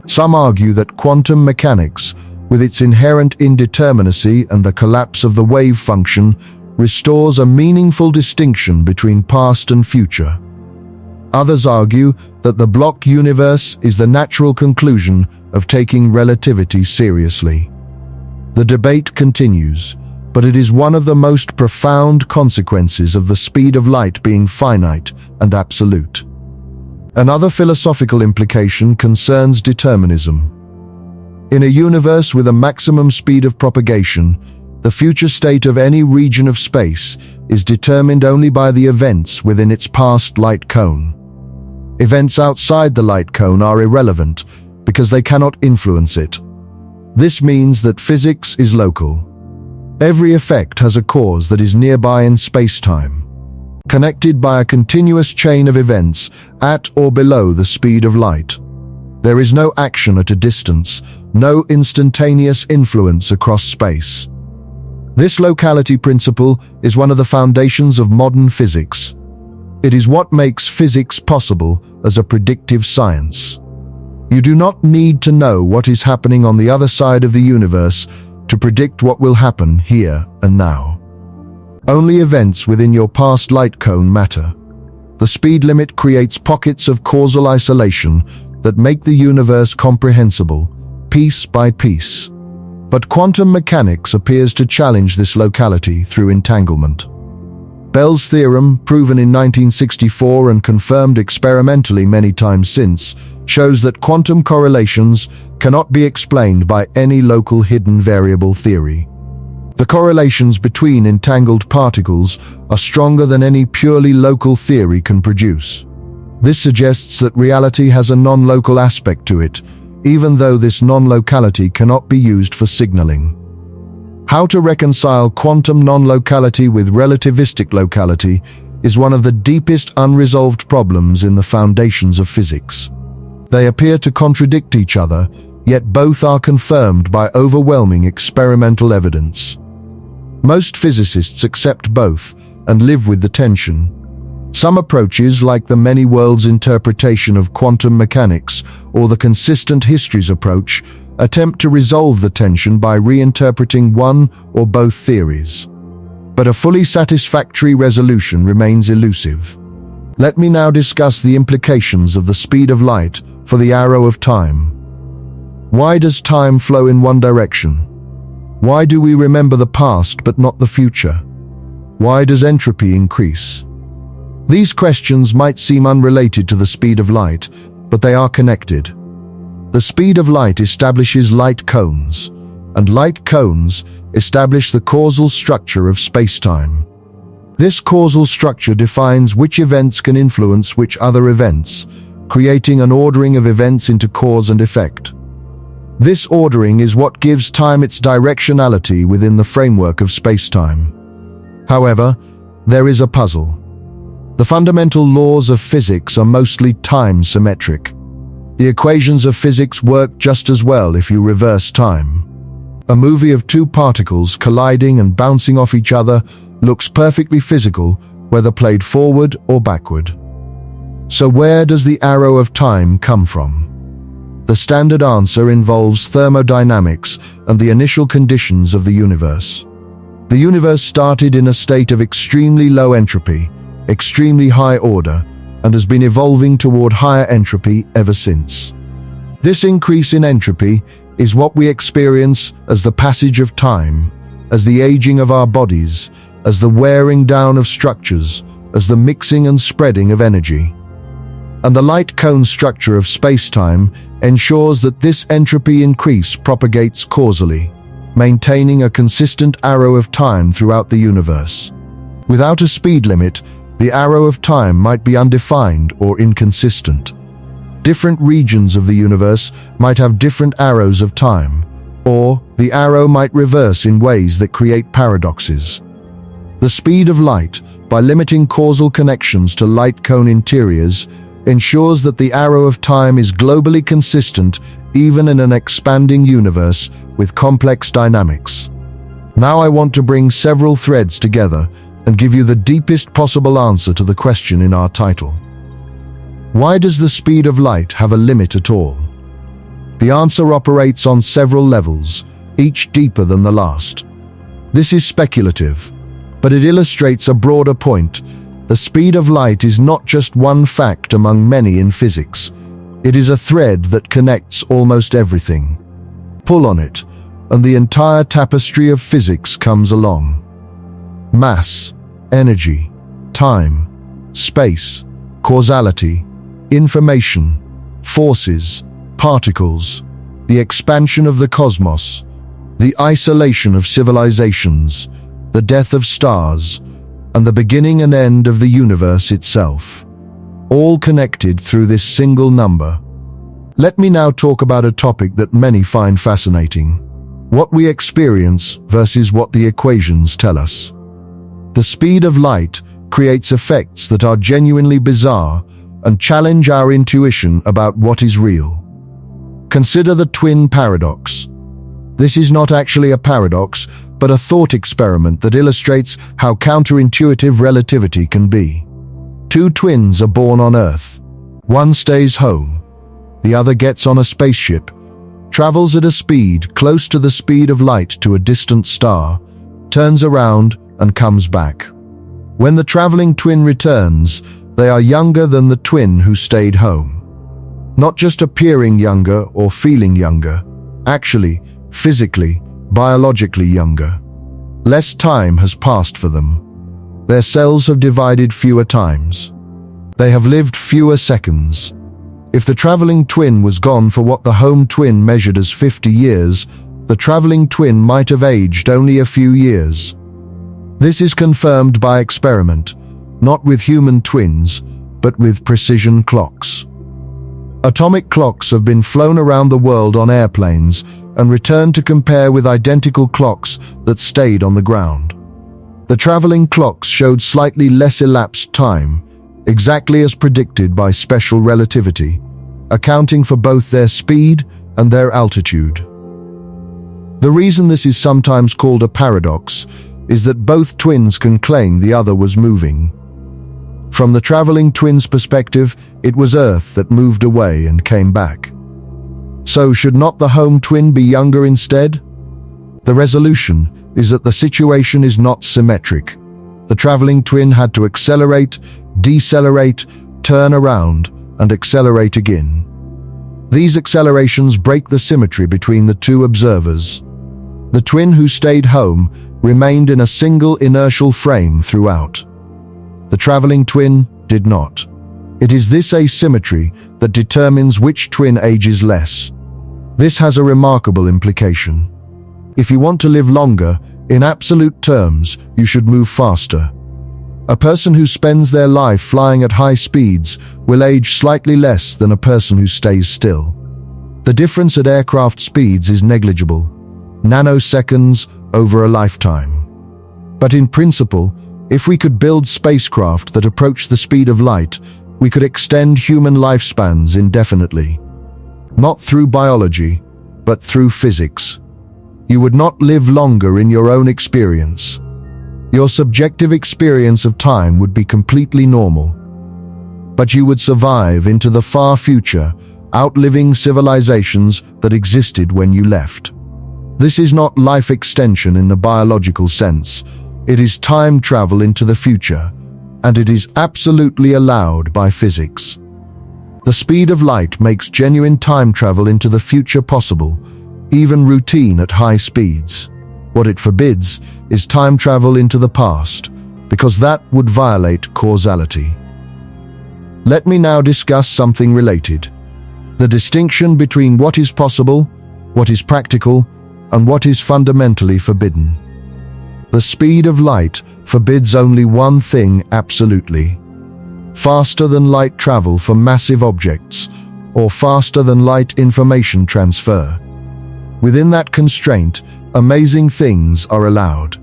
Some argue that quantum mechanics, with its inherent indeterminacy and the collapse of the wave function, restores a meaningful distinction between past and future. Others argue that the block universe is the natural conclusion of taking relativity seriously. The debate continues, but it is one of the most profound consequences of the speed of light being finite and absolute. Another philosophical implication concerns determinism. In a universe with a maximum speed of propagation, the future state of any region of space is determined only by the events within its past light cone. Events outside the light cone are irrelevant because they cannot influence it. This means that physics is local. Every effect has a cause that is nearby in space-time. connected by a continuous chain of events at or below the speed of light. There is no action at a distance, no instantaneous influence across space. This locality principle is one of the foundations of modern physics. It is what makes physics possible as a predictive science. You do not need to know what is happening on the other side of the universe to predict what will happen here and now. Only events within your past light cone matter. The speed limit creates pockets of causal isolation that make the universe comprehensible, piece by piece. But quantum mechanics appears to challenge this locality through entanglement. Bell's theorem, proven in 1964 and confirmed experimentally many times since, shows that quantum correlations cannot be explained by any local hidden variable theory. The correlations between entangled particles are stronger than any purely local theory can produce. This suggests that reality has a non-local aspect to it, even though this non-locality cannot be used for signaling. How to reconcile quantum non-locality with relativistic locality is one of the deepest unresolved problems in the foundations of physics. They appear to contradict each other, yet both are confirmed by overwhelming experimental evidence. Most physicists accept both and live with the tension. Some approaches, like the many worlds interpretation of quantum mechanics or the consistent histories approach, attempt to resolve the tension by reinterpreting one or both theories. But a fully satisfactory resolution remains elusive. Let me now discuss the implications of the speed of light for the arrow of time. Why does time flow in one direction? Why do we remember the past but not the future? Why does entropy increase? These questions might seem unrelated to the speed of light, but they are connected. The speed of light establishes light cones, and light cones establish the causal structure of space-time. This causal structure defines which events can influence which other events, creating an ordering of events into cause and effect. This ordering is what gives time its directionality within the framework of space-time. However, there is a puzzle. The fundamental laws of physics are mostly time-symmetric. The equations of physics work just as well if you reverse time. A movie of two particles colliding and bouncing off each other looks perfectly physical, whether played forward or backward. So where does the arrow of time come from? The standard answer involves thermodynamics and the initial conditions of the universe. The universe started in a state of extremely low entropy, extremely high order, and has been evolving toward higher entropy ever since. This increase in entropy is what we experience as the passage of time, as the aging of our bodies, as the wearing down of structures, as the mixing and spreading of energy. And the light cone structure of space-time ensures that this entropy increase propagates causally, maintaining a consistent arrow of time throughout the universe. Without a speed limit, the arrow of time might be undefined or inconsistent. Different regions of the universe might have different arrows of time, or the arrow might reverse in ways that create paradoxes. The speed of light, by limiting causal connections to light cone interiors, ensures that the arrow of time is globally consistent even in an expanding universe with complex dynamics. Now I want to bring several threads together and give you the deepest possible answer to the question in our title. Why does the speed of light have a limit at all? The answer operates on several levels, each deeper than the last. This is speculative, but it illustrates a broader point. The speed of light is not just one fact among many in physics. It is a thread that connects almost everything. Pull on it, and the entire tapestry of physics comes along. Mass, energy, time, space, causality, information, forces, particles, the expansion of the cosmos, the isolation of civilizations, the death of stars, and the beginning and end of the universe itself, all connected through this single number. Let me now talk about a topic that many find fascinating: what we experience versus what the equations tell us. The speed of light creates effects that are genuinely bizarre and challenge our intuition about what is real. Consider the twin paradox. This is not actually a paradox, but a thought experiment that illustrates how counterintuitive relativity can be. Two twins are born on Earth. One stays home. The other gets on a spaceship, travels at a speed close to the speed of light to a distant star, turns around and comes back. When the traveling twin returns, they are younger than the twin who stayed home. Not just appearing younger or feeling younger, actually, physically, biologically younger. Less time has passed for them. Their cells have divided fewer times. They have lived fewer seconds. If the traveling twin was gone for what the home twin measured as 50 years, the traveling twin might have aged only a few years. This is confirmed by experiment, not with human twins, but with precision clocks. Atomic clocks have been flown around the world on airplanes and returned to compare with identical clocks that stayed on the ground. The traveling clocks showed slightly less elapsed time, exactly as predicted by special relativity, accounting for both their speed and their altitude. The reason this is sometimes called a paradox is that both twins can claim the other was moving. From the traveling twin's perspective, it was Earth that moved away and came back. So should not the home twin be younger instead? The resolution is that the situation is not symmetric. The traveling twin had to accelerate, decelerate, turn around, and accelerate again. These accelerations break the symmetry between the two observers. The twin who stayed home remained in a single inertial frame throughout. The traveling twin did not. It is this asymmetry that determines which twin ages less. This has a remarkable implication. If you want to live longer, in absolute terms, you should move faster. A person who spends their life flying at high speeds will age slightly less than a person who stays still. The difference at aircraft speeds is negligible, nanoseconds over a lifetime. But in principle, if we could build spacecraft that approach the speed of light, we could extend human lifespans indefinitely. Not through biology, but through physics. You would not live longer in your own experience. Your subjective experience of time would be completely normal. But you would survive into the far future, outliving civilizations that existed when you left. This is not life extension in the biological sense. It is time travel into the future, and it is absolutely allowed by physics. The speed of light makes genuine time travel into the future possible, even routine at high speeds. What it forbids is time travel into the past, because that would violate causality. Let me now discuss something related: the distinction between what is possible, what is practical, and what is fundamentally forbidden. The speed of light forbids only one thing absolutely: faster than light travel for massive objects, or faster than light information transfer. Within that constraint, amazing things are allowed.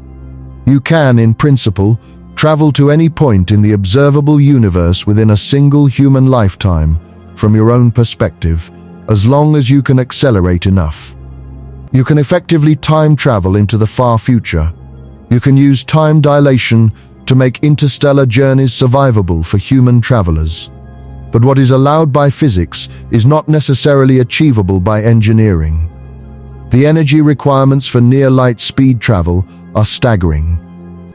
You can, in principle, travel to any point in the observable universe within a single human lifetime, from your own perspective, as long as you can accelerate enough. You can effectively time travel into the far future. You can use time dilation to make interstellar journeys survivable for human travelers. But what is allowed by physics is not necessarily achievable by engineering. The energy requirements for near-light speed travel are staggering.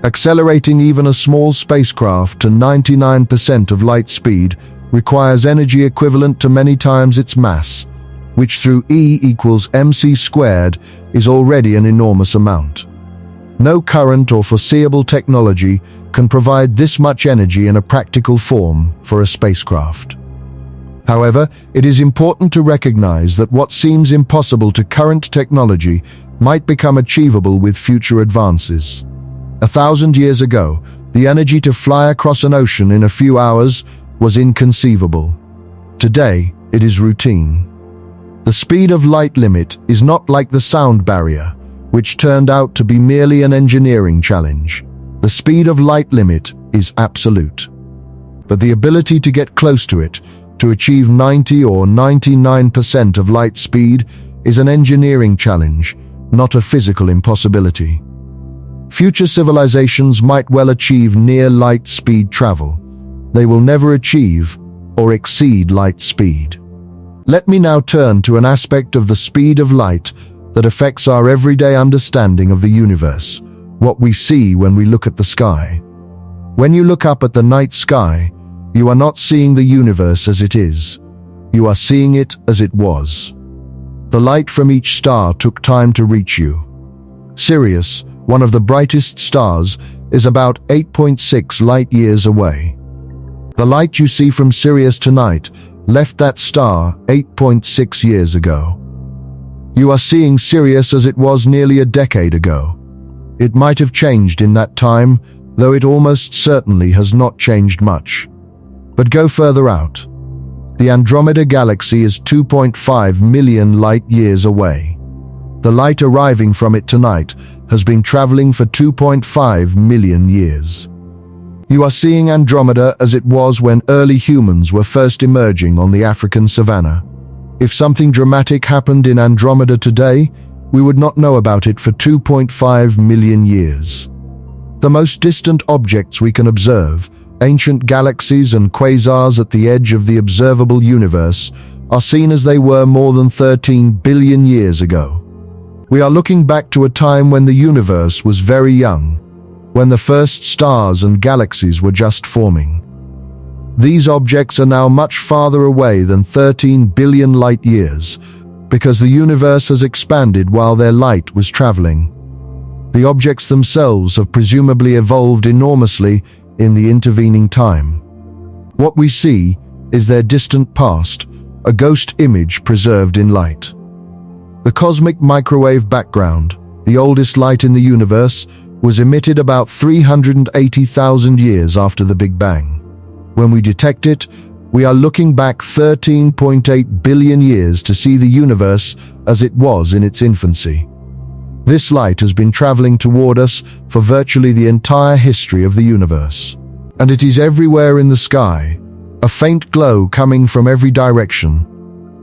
Accelerating even a small spacecraft to 99% of light speed requires energy equivalent to many times its mass, which through E equals mc squared is already an enormous amount. No current or foreseeable technology can provide this much energy in a practical form for a spacecraft. However, it is important to recognize that what seems impossible to current technology might become achievable with future advances. 1,000 years ago, the energy to fly across an ocean in a few hours was inconceivable. Today, it is routine. The speed of light limit is not like the sound barrier, which turned out to be merely an engineering challenge. The speed of light limit is absolute. But the ability to get close to it, to achieve 90 or 99% of light speed, is an engineering challenge, not a physical impossibility. Future civilizations might well achieve near light speed travel. They will never achieve or exceed light speed. Let me now turn to an aspect of the speed of light that affects our everyday understanding of the universe, what we see when we look at the sky. When you look up at the night sky, you are not seeing the universe as it is. You are seeing it as it was. The light from each star took time to reach you. Sirius, one of the brightest stars, is about 8.6 light-years away. The light you see from Sirius tonight left that star 8.6 years ago. You are seeing Sirius as it was nearly a decade ago. It might have changed in that time, though it almost certainly has not changed much. But go further out. The Andromeda Galaxy is 2.5 million light-years away. The light arriving from it tonight has been traveling for 2.5 million years. You are seeing Andromeda as it was when early humans were first emerging on the African savanna. If something dramatic happened in Andromeda today, we would not know about it for 2.5 million years. The most distant objects we can observe, ancient galaxies and quasars at the edge of the observable universe, are seen as they were more than 13 billion years ago. We are looking back to a time when the universe was very young, when the first stars and galaxies were just forming. These objects are now much farther away than 13 billion light-years, because the universe has expanded while their light was traveling. The objects themselves have presumably evolved enormously in the intervening time. What we see is their distant past, a ghost image preserved in light. The cosmic microwave background, the oldest light in the universe, was emitted about 380,000 years after the Big Bang. When we detect it, we are looking back 13.8 billion years to see the universe as it was in its infancy. This light has been traveling toward us for virtually the entire history of the universe. And it is everywhere in the sky, a faint glow coming from every direction,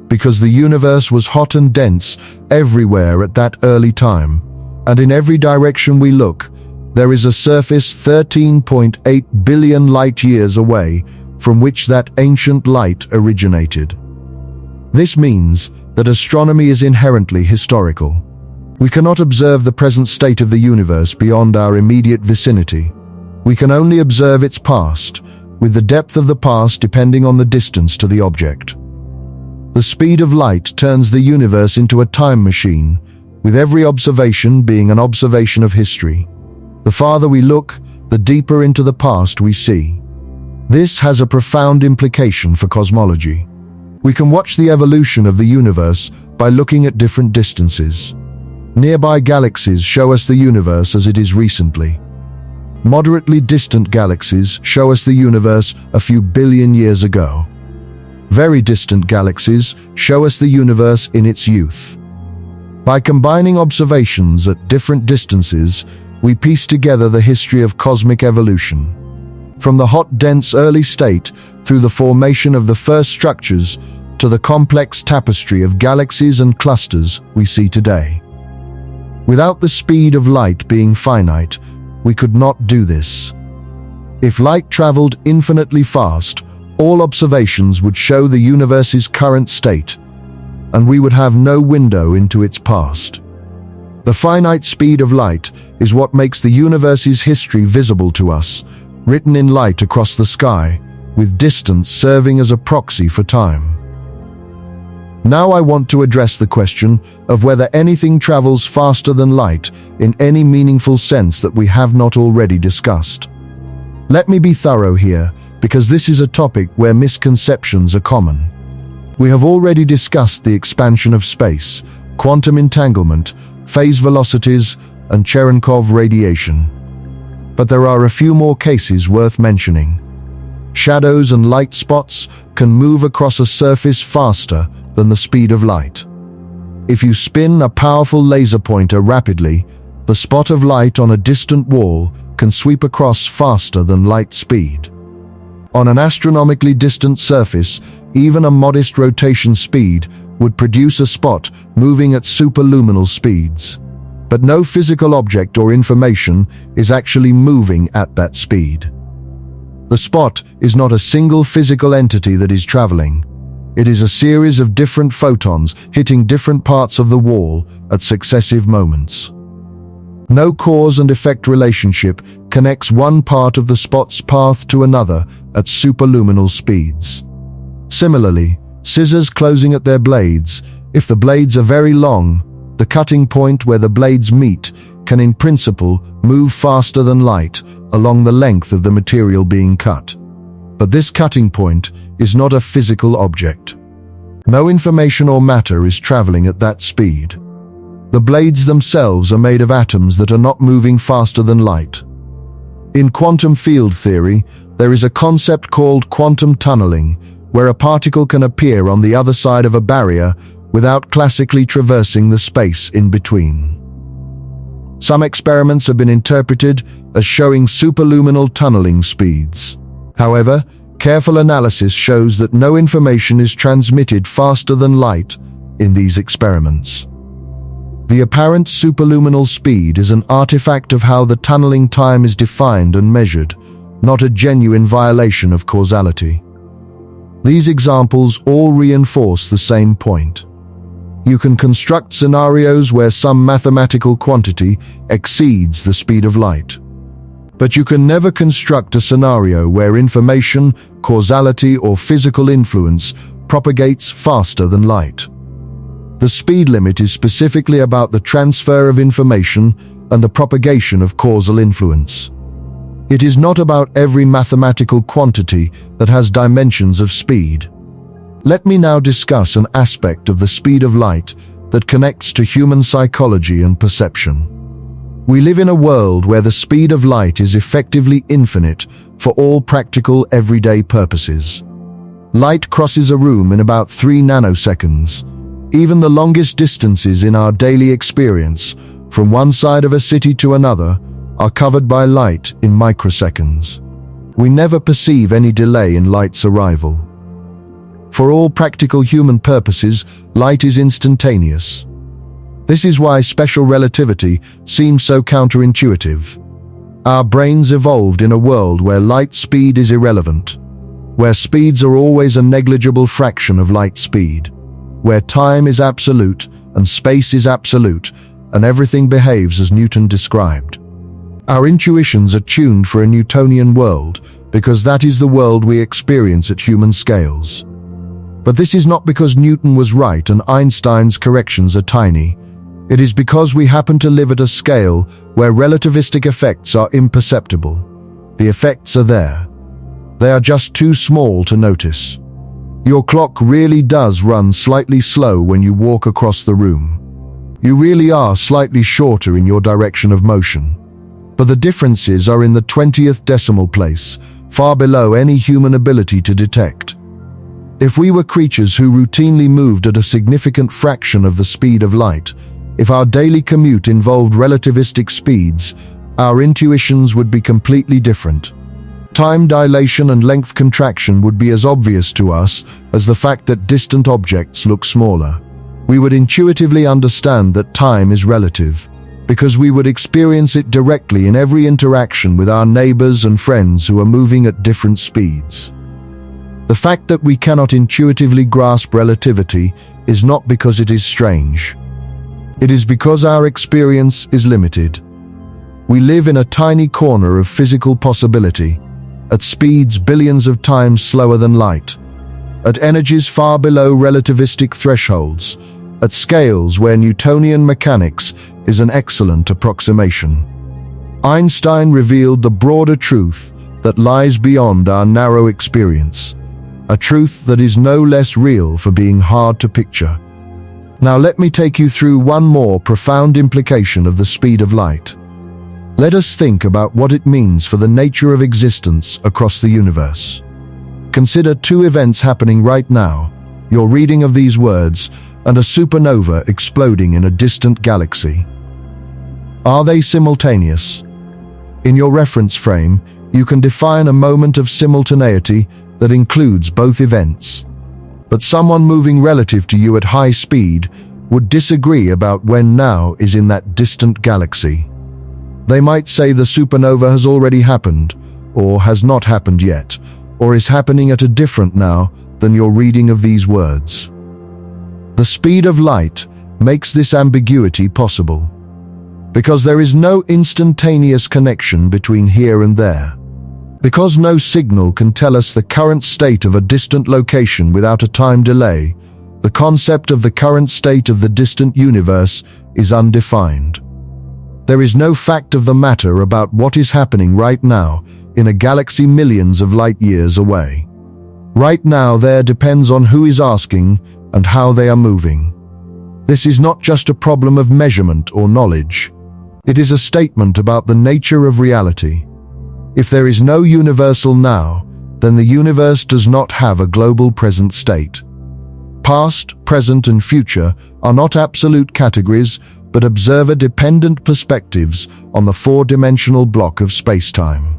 because the universe was hot and dense everywhere at that early time, and in every direction we look, there is a surface 13.8 billion light-years away from which that ancient light originated. This means that astronomy is inherently historical. We cannot observe the present state of the universe beyond our immediate vicinity. We can only observe its past, with the depth of the past depending on the distance to the object. The speed of light turns the universe into a time machine, with every observation being an observation of history. The farther we look, the deeper into the past we see. This has a profound implication for cosmology. We can watch the evolution of the universe by looking at different distances. Nearby galaxies show us the universe as it is recently. Moderately distant galaxies show us the universe a few billion years ago. Very distant galaxies show us the universe in its youth. By combining observations at different distances, we piece together the history of cosmic evolution. From the hot, dense early state through the formation of the first structures to the complex tapestry of galaxies and clusters we see today. Without the speed of light being finite, we could not do this. If light traveled infinitely fast, all observations would show the universe's current state, and we would have no window into its past. The finite speed of light is what makes the universe's history visible to us, written in light across the sky, with distance serving as a proxy for time. Now I want to address the question of whether anything travels faster than light in any meaningful sense that we have not already discussed. Let me be thorough here, because this is a topic where misconceptions are common. We have already discussed the expansion of space, quantum entanglement, phase velocities, and Cherenkov radiation. But there are a few more cases worth mentioning. Shadows and light spots can move across a surface faster than the speed of light. If you spin a powerful laser pointer rapidly, the spot of light on a distant wall can sweep across faster than light speed. On an astronomically distant surface, even a modest rotation speed would produce a spot moving at superluminal speeds. But no physical object or information is actually moving at that speed. The spot is not a single physical entity that is traveling. It is a series of different photons hitting different parts of the wall at successive moments. No cause and effect relationship connects one part of the spot's path to another at superluminal speeds. Similarly, scissors closing at their blades, if the blades are very long, the cutting point where the blades meet can in principle move faster than light along the length of the material being cut. But this cutting point is not a physical object. No information or matter is traveling at that speed. The blades themselves are made of atoms that are not moving faster than light. In quantum field theory, there is a concept called quantum tunneling, where a particle can appear on the other side of a barrier without classically traversing the space in between. Some experiments have been interpreted as showing superluminal tunneling speeds. However, careful analysis shows that no information is transmitted faster than light in these experiments. The apparent superluminal speed is an artifact of how the tunneling time is defined and measured, not a genuine violation of causality. These examples all reinforce the same point. You can construct scenarios where some mathematical quantity exceeds the speed of light. But you can never construct a scenario where information, causality, or physical influence propagates faster than light. The speed limit is specifically about the transfer of information and the propagation of causal influence. It is not about every mathematical quantity that has dimensions of speed. Let me now discuss an aspect of the speed of light that connects to human psychology and perception. We live in a world where the speed of light is effectively infinite for all practical everyday purposes. Light crosses a room in about 3 nanoseconds. Even the longest distances in our daily experience, from one side of a city to another, are covered by light in microseconds. We never perceive any delay in light's arrival. For all practical human purposes, light is instantaneous. This is why special relativity seems so counterintuitive. Our brains evolved in a world where light speed is irrelevant, where speeds are always a negligible fraction of light speed, where time is absolute and space is absolute, and everything behaves as Newton described. Our intuitions are tuned for a Newtonian world because that is the world we experience at human scales. But this is not because Newton was right and Einstein's corrections are tiny. It is because we happen to live at a scale where relativistic effects are imperceptible. The effects are there. They are just too small to notice. Your clock really does run slightly slow when you walk across the room. You really are slightly shorter in your direction of motion. But the differences are in the 20th decimal place, far below any human ability to detect. If we were creatures who routinely moved at a significant fraction of the speed of light, if our daily commute involved relativistic speeds, our intuitions would be completely different. Time dilation and length contraction would be as obvious to us as the fact that distant objects look smaller. We would intuitively understand that time is relative, because we would experience it directly in every interaction with our neighbors and friends who are moving at different speeds. The fact that we cannot intuitively grasp relativity is not because it is strange. It is because our experience is limited. We live in a tiny corner of physical possibility, at speeds billions of times slower than light, at energies far below relativistic thresholds, at scales where Newtonian mechanics is an excellent approximation. Einstein revealed the broader truth that lies beyond our narrow experience, a truth that is no less real for being hard to picture. Now let me take you through one more profound implication of the speed of light. Let us think about what it means for the nature of existence across the universe. Consider 2 events happening right now, your reading of these words, and a supernova exploding in a distant galaxy. Are they simultaneous? In your reference frame, you can define a moment of simultaneity that includes both events. But someone moving relative to you at high speed would disagree about when now is in that distant galaxy. They might say the supernova has already happened, or has not happened yet, or is happening at a different now than your reading of these words. The speed of light makes this ambiguity possible, because there is no instantaneous connection between here and there. Because no signal can tell us the current state of a distant location without a time delay, the concept of the current state of the distant universe is undefined. There is no fact of the matter about what is happening right now in a galaxy millions of light years away. Right now there depends on who is asking and how they are moving. This is not just a problem of measurement or knowledge. It is a statement about the nature of reality. If there is no universal now, then the universe does not have a global present state. Past, present, and future are not absolute categories, but observer-dependent perspectives on the four-dimensional block of space-time.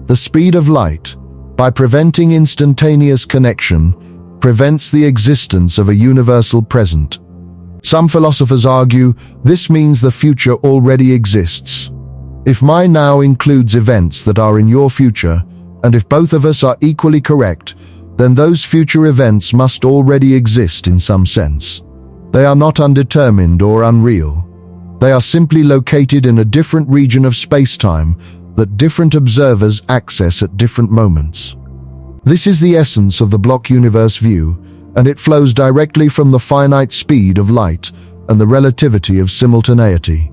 The speed of light, by preventing instantaneous connection, prevents the existence of a universal present. Some philosophers argue this means the future already exists. If my now includes events that are in your future, and if both of us are equally correct, then those future events must already exist in some sense. They are not undetermined or unreal. They are simply located in a different region of space-time that different observers access at different moments. This is the essence of the block universe view, and it flows directly from the finite speed of light and the relativity of simultaneity.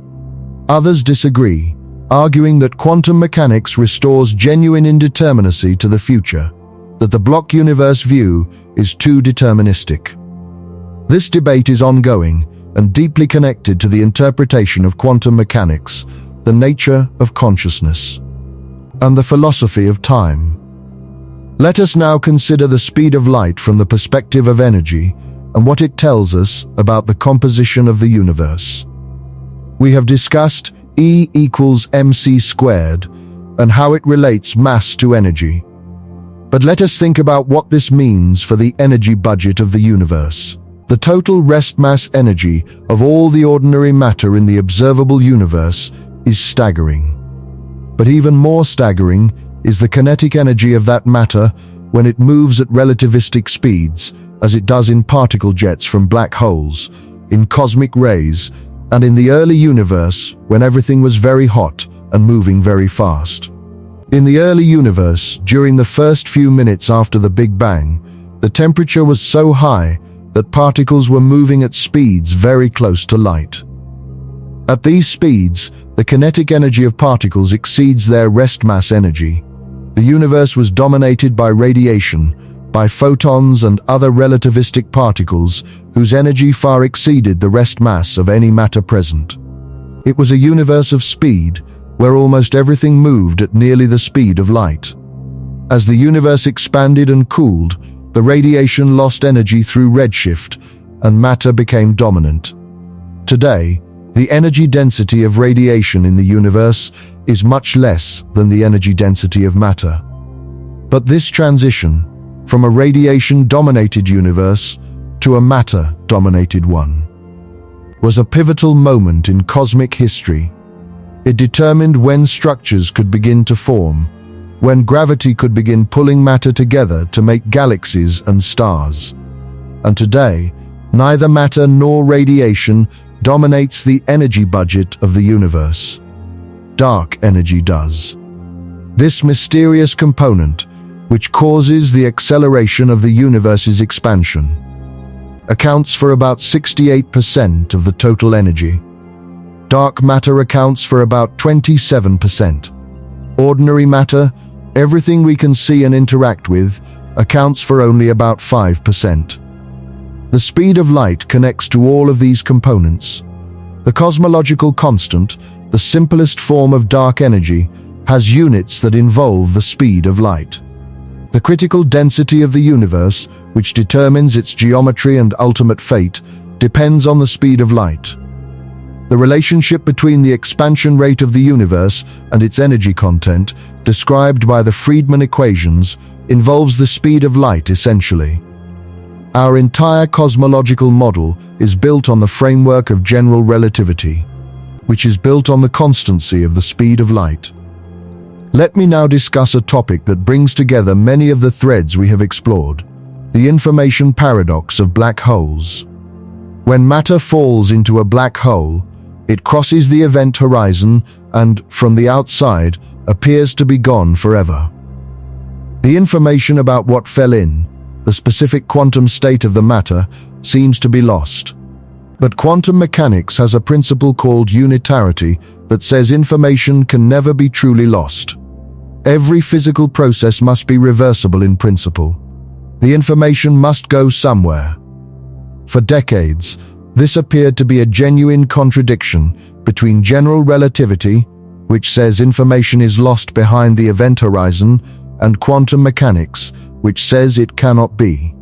Others disagree, arguing that quantum mechanics restores genuine indeterminacy to the future, that the block universe view is too deterministic. This debate is ongoing and deeply connected to the interpretation of quantum mechanics, the nature of consciousness, and the philosophy of time. Let us now consider the speed of light from the perspective of energy and what it tells us about the composition of the universe. We have discussed E equals mc squared and how it relates mass to energy. But let us think about what this means for the energy budget of the universe. The total rest mass energy of all the ordinary matter in the observable universe is staggering. But even more staggering is the kinetic energy of that matter when it moves at relativistic speeds, as it does in particle jets from black holes, in cosmic rays, and in the early universe when everything was very hot and moving very fast. In the early universe, during the first few minutes after the Big Bang, the temperature was so high that particles were moving at speeds very close to light. At these speeds, the kinetic energy of particles exceeds their rest mass energy. The universe was dominated by radiation, by photons and other relativistic particles whose energy far exceeded the rest mass of any matter present. It was a universe of speed, where almost everything moved at nearly the speed of light. As the universe expanded and cooled, the radiation lost energy through redshift, and matter became dominant. Today, the energy density of radiation in the universe is much less than the energy density of matter. But this transition, from a radiation-dominated universe to a matter-dominated one, was a pivotal moment in cosmic history. It determined when structures could begin to form, when gravity could begin pulling matter together to make galaxies and stars. And today, neither matter nor radiation dominates the energy budget of the universe. Dark energy does. This mysterious component, which causes the acceleration of the universe's expansion, accounts for about 68% of the total energy. Dark matter accounts for about 27%. Ordinary matter, everything we can see and interact with, accounts for only about 5%. The speed of light connects to all of these components. The cosmological constant, the simplest form of dark energy, has units that involve the speed of light. The critical density of the universe, which determines its geometry and ultimate fate, depends on the speed of light. The relationship between the expansion rate of the universe and its energy content, described by the Friedmann equations, involves the speed of light essentially. Our entire cosmological model is built on the framework of general relativity, which is built on the constancy of the speed of light. Let me now discuss a topic that brings together many of the threads we have explored: the information paradox of black holes. When matter falls into a black hole, it crosses the event horizon and, from the outside, appears to be gone forever. The information about what fell in, the specific quantum state of the matter, seems to be lost. But quantum mechanics has a principle called unitarity that says information can never be truly lost. Every physical process must be reversible in principle. The information must go somewhere. For decades, this appeared to be a genuine contradiction between general relativity, which says information is lost behind the event horizon, and quantum mechanics, which says it cannot be.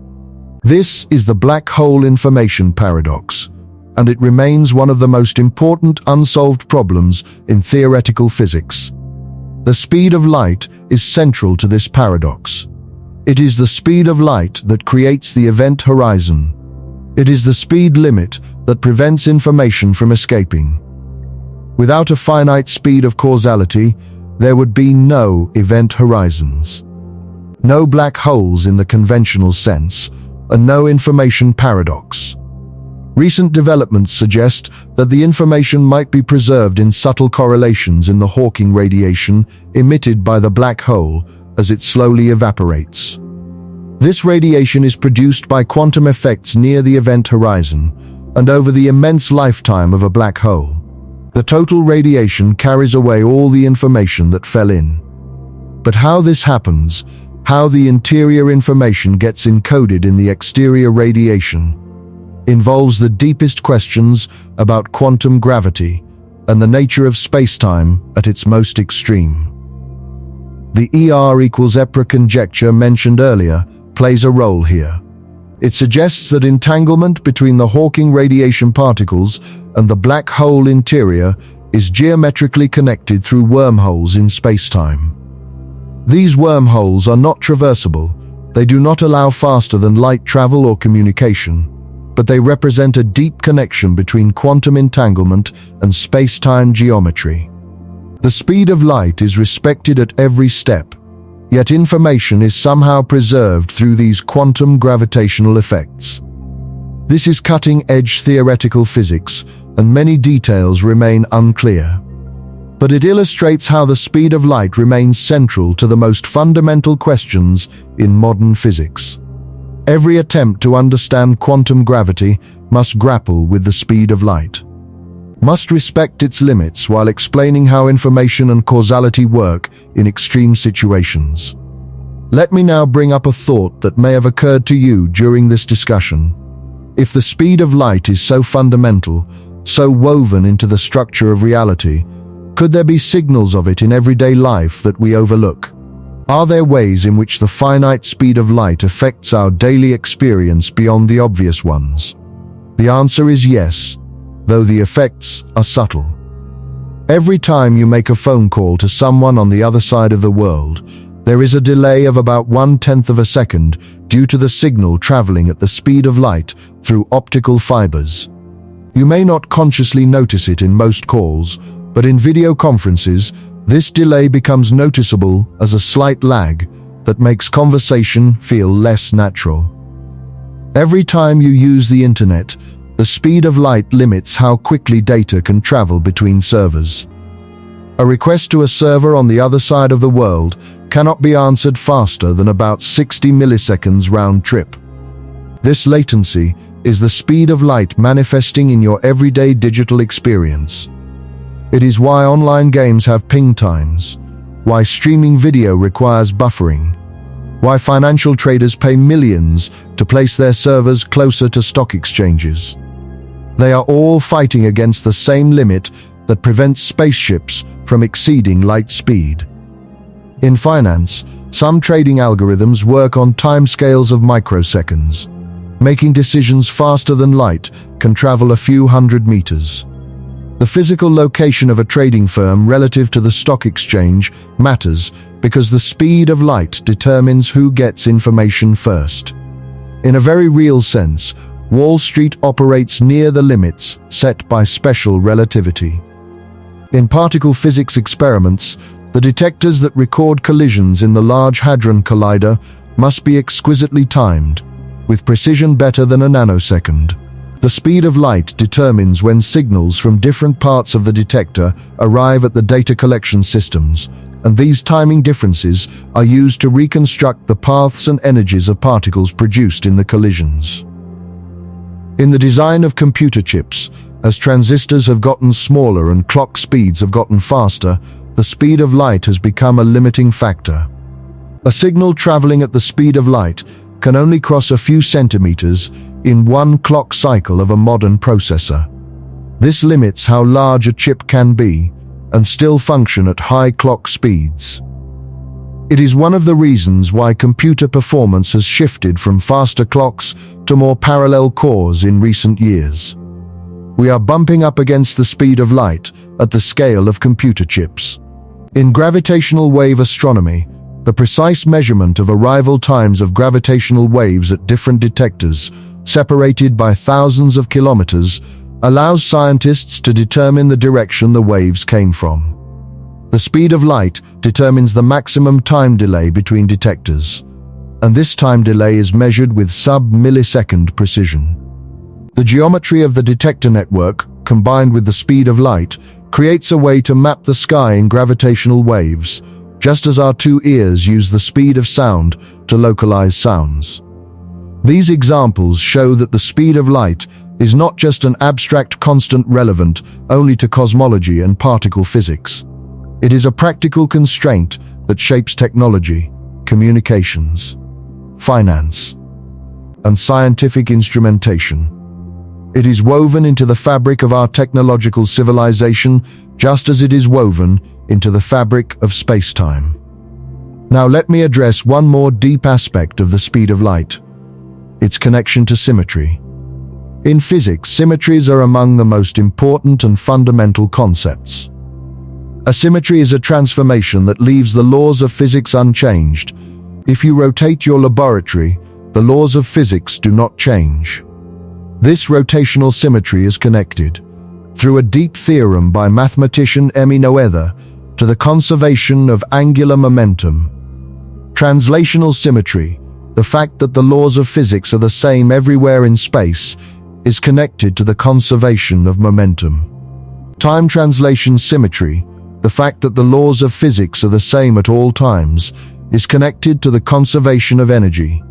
This is the black hole information paradox, and it remains one of the most important unsolved problems in theoretical physics. The speed of light is central to this paradox. It is the speed of light that creates the event horizon. It is the speed limit that prevents information from escaping. Without a finite speed of causality, there would be no event horizons. No black holes in the conventional sense, and no information paradox. Recent developments suggest that the information might be preserved in subtle correlations in the Hawking radiation emitted by the black hole as it slowly evaporates. This radiation is produced by quantum effects near the event horizon and over the immense lifetime of a black hole. The total radiation carries away all the information that fell in. But how this happens, how the interior information gets encoded in the exterior radiation, involves the deepest questions about quantum gravity and the nature of spacetime at its most extreme. The ER=EPRA conjecture mentioned earlier plays a role here. It suggests that entanglement between the Hawking radiation particles and the black hole interior is geometrically connected through wormholes in spacetime. These wormholes are not traversable. They do not allow faster than light travel or communication, but they represent a deep connection between quantum entanglement and space-time geometry. The speed of light is respected at every step, yet information is somehow preserved through these quantum gravitational effects. This is cutting-edge theoretical physics, and many details remain unclear. But it illustrates how the speed of light remains central to the most fundamental questions in modern physics. Every attempt to understand quantum gravity must grapple with the speed of light, must respect its limits while explaining how information and causality work in extreme situations. Let me now bring up a thought that may have occurred to you during this discussion. If the speed of light is so fundamental, so woven into the structure of reality, could there be signals of it in everyday life that we overlook? Are there ways in which the finite speed of light affects our daily experience beyond the obvious ones? The answer is yes, though the effects are subtle. Every time you make a phone call to someone on the other side of the world, there is a delay of about 1/10 of a second due to the signal traveling at the speed of light through optical fibers. You may not consciously notice it in most calls, but in video conferences, this delay becomes noticeable as a slight lag that makes conversation feel less natural. Every time you use the internet, the speed of light limits how quickly data can travel between servers. A request to a server on the other side of the world cannot be answered faster than about 60 milliseconds round trip. This latency is the speed of light manifesting in your everyday digital experience. It is why online games have ping times, why streaming video requires buffering, why financial traders pay millions to place their servers closer to stock exchanges. They are all fighting against the same limit that prevents spaceships from exceeding light speed. In finance, some trading algorithms work on timescales of microseconds. Making decisions faster than light can travel a few hundred meters. The physical location of a trading firm relative to the stock exchange matters because the speed of light determines who gets information first. In a very real sense, Wall Street operates near the limits set by special relativity. In particle physics experiments, the detectors that record collisions in the Large Hadron Collider must be exquisitely timed, with precision better than a nanosecond. The speed of light determines when signals from different parts of the detector arrive at the data collection systems, and these timing differences are used to reconstruct the paths and energies of particles produced in the collisions. In the design of computer chips, as transistors have gotten smaller and clock speeds have gotten faster, the speed of light has become a limiting factor. A signal traveling at the speed of light can only cross a few centimeters in one clock cycle of a modern processor. This limits how large a chip can be and still function at high clock speeds. It is one of the reasons why computer performance has shifted from faster clocks to more parallel cores in recent years. We are bumping up against the speed of light at the scale of computer chips. In gravitational wave astronomy, the precise measurement of arrival times of gravitational waves at different detectors, separated by thousands of kilometers, allows scientists to determine the direction the waves came from. The speed of light determines the maximum time delay between detectors, and this time delay is measured with sub-millisecond precision. The geometry of the detector network, combined with the speed of light, creates a way to map the sky in gravitational waves, just as our two ears use the speed of sound to localize sounds. These examples show that the speed of light is not just an abstract constant relevant only to cosmology and particle physics. It is a practical constraint that shapes technology, communications, finance, and scientific instrumentation. It is woven into the fabric of our technological civilization, just as it is woven into the fabric of space-time. Now let me address one more deep aspect of the speed of light: its connection to symmetry. In physics, symmetries are among the most important and fundamental concepts. A symmetry is a transformation that leaves the laws of physics unchanged. If you rotate your laboratory, the laws of physics do not change. This rotational symmetry is connected, through a deep theorem by mathematician Emmy Noether, to the conservation of angular momentum. Translational symmetry, the fact that the laws of physics are the same everywhere in space, is connected to the conservation of momentum. Time translation symmetry, the fact that the laws of physics are the same at all times, is connected to the conservation of energy.